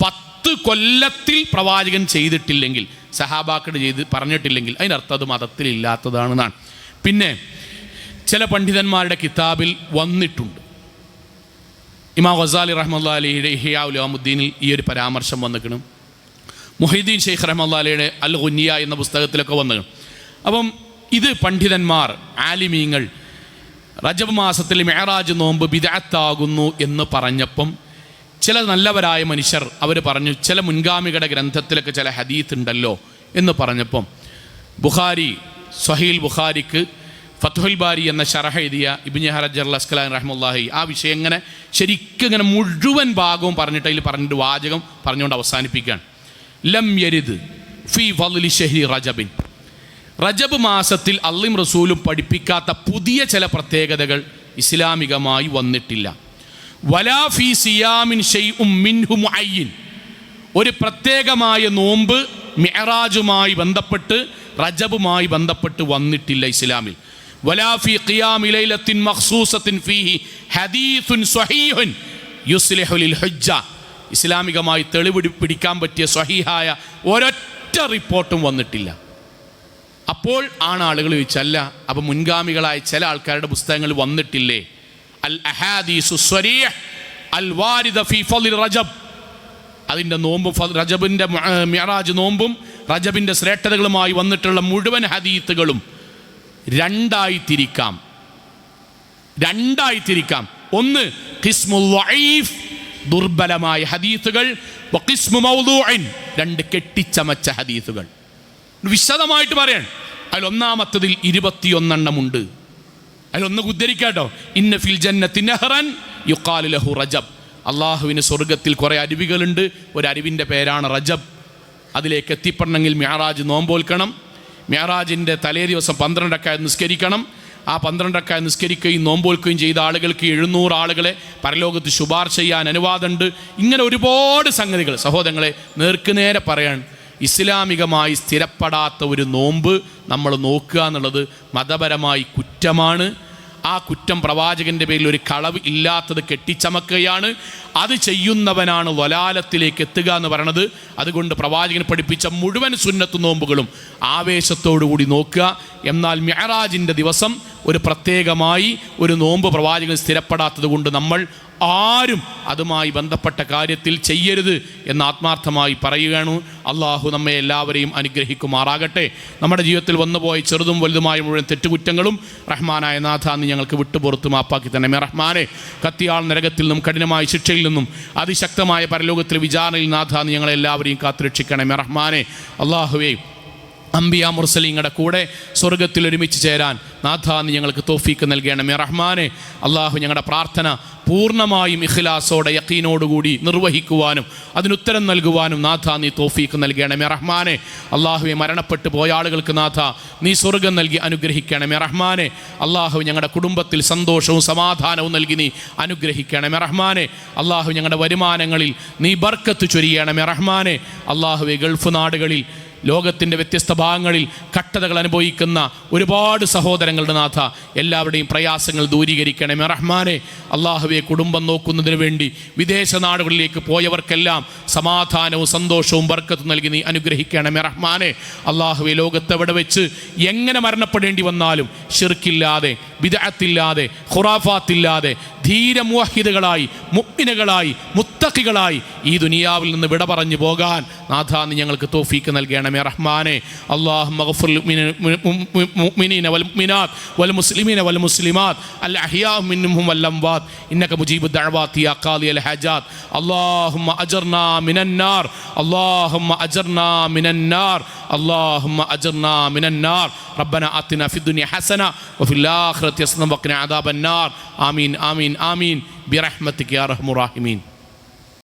10 കൊല്ലത്തിൽ പ്രവാചകൻ ചെയ്തിട്ടില്ലെങ്കിൽ, സഹാബാക്കളോട് ചെയ്ത് പറഞ്ഞിട്ടില്ലെങ്കിൽ അതിനർത്ഥം അത് മതത്തിലില്ലാത്തതാണെന്നാണ്. പിന്നെ ചില പണ്ഡിതന്മാരുടെ കിതാബിൽ വന്നിട്ടുണ്ട്. ഇമാം ഗസാലി റഹ്മത്തുള്ളാഹി അലൈഹിയുടെ ഇഹ്യാ ഉലൂമുദ്ദീനിൽ ഈ ഒരു പരാമർശം വന്നിക്കണം. മുഹീദ്ദീൻ ഷെയ്ഖ് റഹ്മത്തുള്ളാഹി അലൈഹിയുടെ അൽ ഗുനിയ എന്ന പുസ്തകത്തിലൊക്കെ വന്നിക്കണം. അപ്പം ഇത് പണ്ഡിതന്മാർ, ആലിമീങ്ങൾ റജബ് മാസത്തിൽ മിഅ്റാജ് നോമ്പ് ബിദ്അത്താകുന്നു എന്ന് പറഞ്ഞപ്പം ചില നല്ലവരായ മനുഷ്യർ അവർ പറഞ്ഞു, ചില മുൻഗാമികളുടെ ഗ്രന്ഥത്തിലൊക്കെ ചില ഹദീത്ത് ഉണ്ടല്ലോ എന്ന് പറഞ്ഞപ്പം ബുഖാരി, സ്വഹീൽ ബുഖാരിക്ക് ഫത്ഹുൽ ബാരി എന്ന ശറഹ് എഴുതിയ ഇബ്നു ഹജർ അൽ അസ്ഖലാനി റഹ്മത്തുള്ളാഹി ആ വിഷയം ഇങ്ങനെ ശരിക്കും ഇങ്ങനെ മുഴുവൻ ഭാഗവും പറഞ്ഞിട്ട് അതിൽ പറഞ്ഞിട്ട് വാചകം പറഞ്ഞുകൊണ്ട് അവസാനിപ്പിക്കുകയാണ്. ലം യരിദ് ഫീ ഫളി ഷഹ്രി റജബിൻ, റജബ് മാസത്തിൽ അള്ളയും റസൂലും പഠിപ്പിക്കാത്ത പുതിയ ചില പ്രത്യേകതകൾ ഇസ്ലാമികമായി വന്നിട്ടില്ല. വലാ ഫീ സിയാമിൻ ഷൈഉം മിൻഹു മുഅയ്യിൻ, ഒരു പ്രത്യേകമായ നോമ്പ് മിഅ്റാജുമായി ബന്ധപ്പെട്ട് റജബുമായി ബന്ധപ്പെട്ട് വന്നിട്ടില്ല ഇസ്ലാമിൽ. വലാ ഫീ ഖിയാമി ലൈലത്തിൻ മഖ്സൂസത്തിൻ ഫീഹി ഹദീസുൻ സ്വഹീഹുൻ യുസ്ലിഹു ലിൽ ഹുജ്ജ, ഇസ്ലാമികമായി തെളിവ് പിടിക്കാൻ പറ്റിയ സ്വഹീഹായ ഒരൊറ്റ റിപ്പോർട്ടും വന്നിട്ടില്ല. അപ്പോൾ ആണ് ആളുകൾ ചോദിച്ചല്ല, അപ്പം മുൻഗാമികളായ ചില ആൾക്കാരുടെ പുസ്തകങ്ങൾ വന്നിട്ടില്ലേ? അൽ അഹാദീസു സ്വരീഹ് അൽ വാരിദ ഫീ ഫളി റജബ്, അതിൻ്റെ നോമ്പും റജബിൻ്റെ മിഅ്റാജ് നോമ്പും റജബിൻ്റെ ശ്രേഷ്ഠതകളുമായി വന്നിട്ടുള്ള മുഴുവൻ ഹദീത്തുകളും രണ്ടായി തിരിക്കാം. ഒന്ന് ഖിസ്മുൽ വഈഫ്, ദുർബലമായ ഹദീത്തുകൾ, വഖിസ്മു മൗദൂഇൻ, 2 കെട്ടിച്ചമച്ച ഹദീത്തുകൾ. വിശദമായിട്ട് പറയാൻ അതിലൊന്നാമത്തതിൽ 21 എണ്ണമുണ്ട്. അതിലൊന്ന് ഉദ്ധരിക്കാട്ടോ, ഇന്ന ഫിൽ ജന്നത്തി നഹ്റൻ യുഖാലു ലഹു റജബ്, അള്ളാഹുവിന് സ്വർഗത്തിൽ കുറേ അരുവികളുണ്ട്, ഒരരുവിൻ്റെ പേരാണ് റജബ്. അതിലേക്ക് എത്തിപ്പെടണമെങ്കിൽ മിഅ്റാജ് നോമ്പോൽക്കണം. മിഅ്റാജിൻ്റെ തലേ ദിവസം 12 റക്അത്ത് നിസ്കരിക്കണം. ആ 12 റക്അത്ത് നിസ്കരിക്കുകയും നോമ്പോൽക്കുകയും ചെയ്ത ആളുകൾക്ക് 700 ആളുകളെ പരലോകത്ത് ശുപാർശ ചെയ്യാൻ അനുവാദമുണ്ട്. ഇങ്ങനെ ഒരുപാട് സംഗതികൾ സഹോദരങ്ങളെ നേർക്കുനേരെ പറയാൻ, ഇസ്ലാമികമായി സ്ഥിരപ്പെടാത്ത ഒരു നോമ്പ് നമ്മൾ നോക്കുക എന്നുള്ളത് മതപരമായി കുറ്റമാണ്. ആ കുറ്റം പ്രവാചകൻ്റെ പേരിൽ ഒരു കളവ് ഇല്ലാത്തത് കെട്ടിച്ചമക്കുകയാണ്. അത് ചെയ്യുന്നവനാണ് വലാലത്തിലേക്ക് എത്തുക എന്ന് പറയണത്. അതുകൊണ്ട് പ്രവാചകൻ പഠിപ്പിച്ച മുഴുവൻ സുന്നത്ത് നോമ്പുകളും ആവേശത്തോടുകൂടി നോക്കുക. എന്നാൽ മിഅ്റാജിൻ്റെ ദിവസം ഒരു പ്രത്യേകമായി ഒരു നോമ്പ് പ്രവാചകൻ സ്ഥിരപ്പെടാത്തത് കൊണ്ട് നമ്മൾ ആരും അതുമായി ബന്ധപ്പെട്ട കാര്യത്തിൽ ചെയ്യരുത് എന്ന് ആത്മാർത്ഥമായി പറയുകയാണ്. അള്ളാഹു നമ്മെ എല്ലാവരെയും അനുഗ്രഹിക്കുമാറാകട്ടെ. നമ്മുടെ ജീവിതത്തിൽ വന്നുപോയ ചെറുതും വലുതുമായ മുഴുവൻ തെറ്റുകുറ്റങ്ങളും റഹ്മാനായ നാഥ നീ ഞങ്ങൾക്ക് വിട്ടുപുറത്ത് മാപ്പാക്കി തന്നെ റഹ്മാനെ. കത്തിയാൾ നരകത്തിൽ നിന്നും കഠിനമായ ശിക്ഷയിൽ നിന്നും അതിശക്തമായ പരലോകത്തിലെ വിചാരണയിൽ നാഥ നീ ഞങ്ങളെല്ലാവരെയും കാത്തുരക്ഷിക്കണമേ റഹ്മാനെ. അള്ളാഹുവേ, അംബിയാ മുർസലീങ്ങളുടെ കൂടെ സ്വർഗത്തിൽ ഒരുമിച്ച് ചേരാൻ നാഥ നീ ഞങ്ങൾക്ക് തൗഫീക്ക് നൽകണമേ റഹ്മാനെ. അള്ളാഹു ഞങ്ങളുടെ പ്രാർത്ഥന പൂർണ്ണമായും ഇഖ്ലാസോടെ യഖീനോടുകൂടി നിർവഹിക്കുവാനും അതിനുത്തരം നൽകുവാനും നാഥ നീ തൗഫീക്ക് നൽകണമേ റഹ്മാനെ. അള്ളാഹുവെ, മരണപ്പെട്ടു പോയ ആളുകൾക്ക് നാഥ നീ സ്വർഗം നൽകി അനുഗ്രഹിക്കണമേ റഹ്മാനെ. അള്ളാഹു ഞങ്ങളുടെ കുടുംബത്തിൽ സന്തോഷവും സമാധാനവും നൽകി നീ അനുഗ്രഹിക്കണമേ റഹ്മാനെ. അള്ളാഹു ഞങ്ങളുടെ വരുമാനങ്ങളിൽ നീ ബർക്കത്ത് ചൊരിയണമേ റഹ്മാനെ. അള്ളാഹുവെ, ഗൾഫ് നാടുകളിൽ ലോകത്തിൻ്റെ വ്യത്യസ്ത ഭാഗങ്ങളിൽ കഷ്ടതകൾ അനുഭവിക്കുന്ന ഒരുപാട് സഹോദരങ്ങളുടെ നാഥ എല്ലാവരുടെയും പ്രയാസങ്ങൾ ദൂരീകരിക്കണമേ റഹ്മാനെ. അള്ളാഹുവെ, കുടുംബം നോക്കുന്നതിന് വേണ്ടി വിദേശ നാടുകളിലേക്ക് പോയവർക്കെല്ലാം സമാധാനവും സന്തോഷവും ബർക്കത്തും നൽകി നീ അനുഗ്രഹിക്കണമേ റഹ്മാനെ. അള്ളാഹുവെ, ലോകത്തെവിടെ വെച്ച് എങ്ങനെ മരണപ്പെടേണ്ടി വന്നാലും ശിർക്കില്ലാതെ, ബിദ്അത്തില്ലാതെ, ഖുറാഫാത്തില്ലാതെ ധീര മുവഹിദുകളായി, മുഅ്മിനുകളായി, മുത്തഖികളായി ഈ ദുനിയാവിൽ നിന്ന് വിട പറഞ്ഞു പോകാൻ നാഥ നീ ഞങ്ങൾക്ക് തൗഫീക്ക് നൽകണമേ റഹ്മാനെ. അല്ലാഹുമ്മ ഗഫിർ ലിൽ മുഅ്മിനീന വൽ മുഅ്മിനാത്ത് വൽ മുസ്ലിമീന വൽ മുസ്ലിമാത്ത് അൽ അഹ്യാഉ മിൻഹും വൽ അംവാത്ത് ഇന്നക മുജീബുദ് ദഅവാതി യാ ഖാദിയൽ ഹജാത്ത്. അല്ലാഹുമ്മ അജർനാ മിനൻ നാർ, അല്ലാഹുമ്മ അജർനാ മിനൻ നാർ, അല്ലാഹുമ്മ അജർനാ മിനൻ നാർ. റബ്ബന ആതിനാ ഫിദ്ദുനിയ ഹസന വഫിൽ ആഖിറതി ഹസന വഖിനാ അദാബൻ നാർ. ആമീൻ ആമീൻ ആമീൻ ബിറഹ്മതിക യാ അർഹമർ റഹീമീൻ.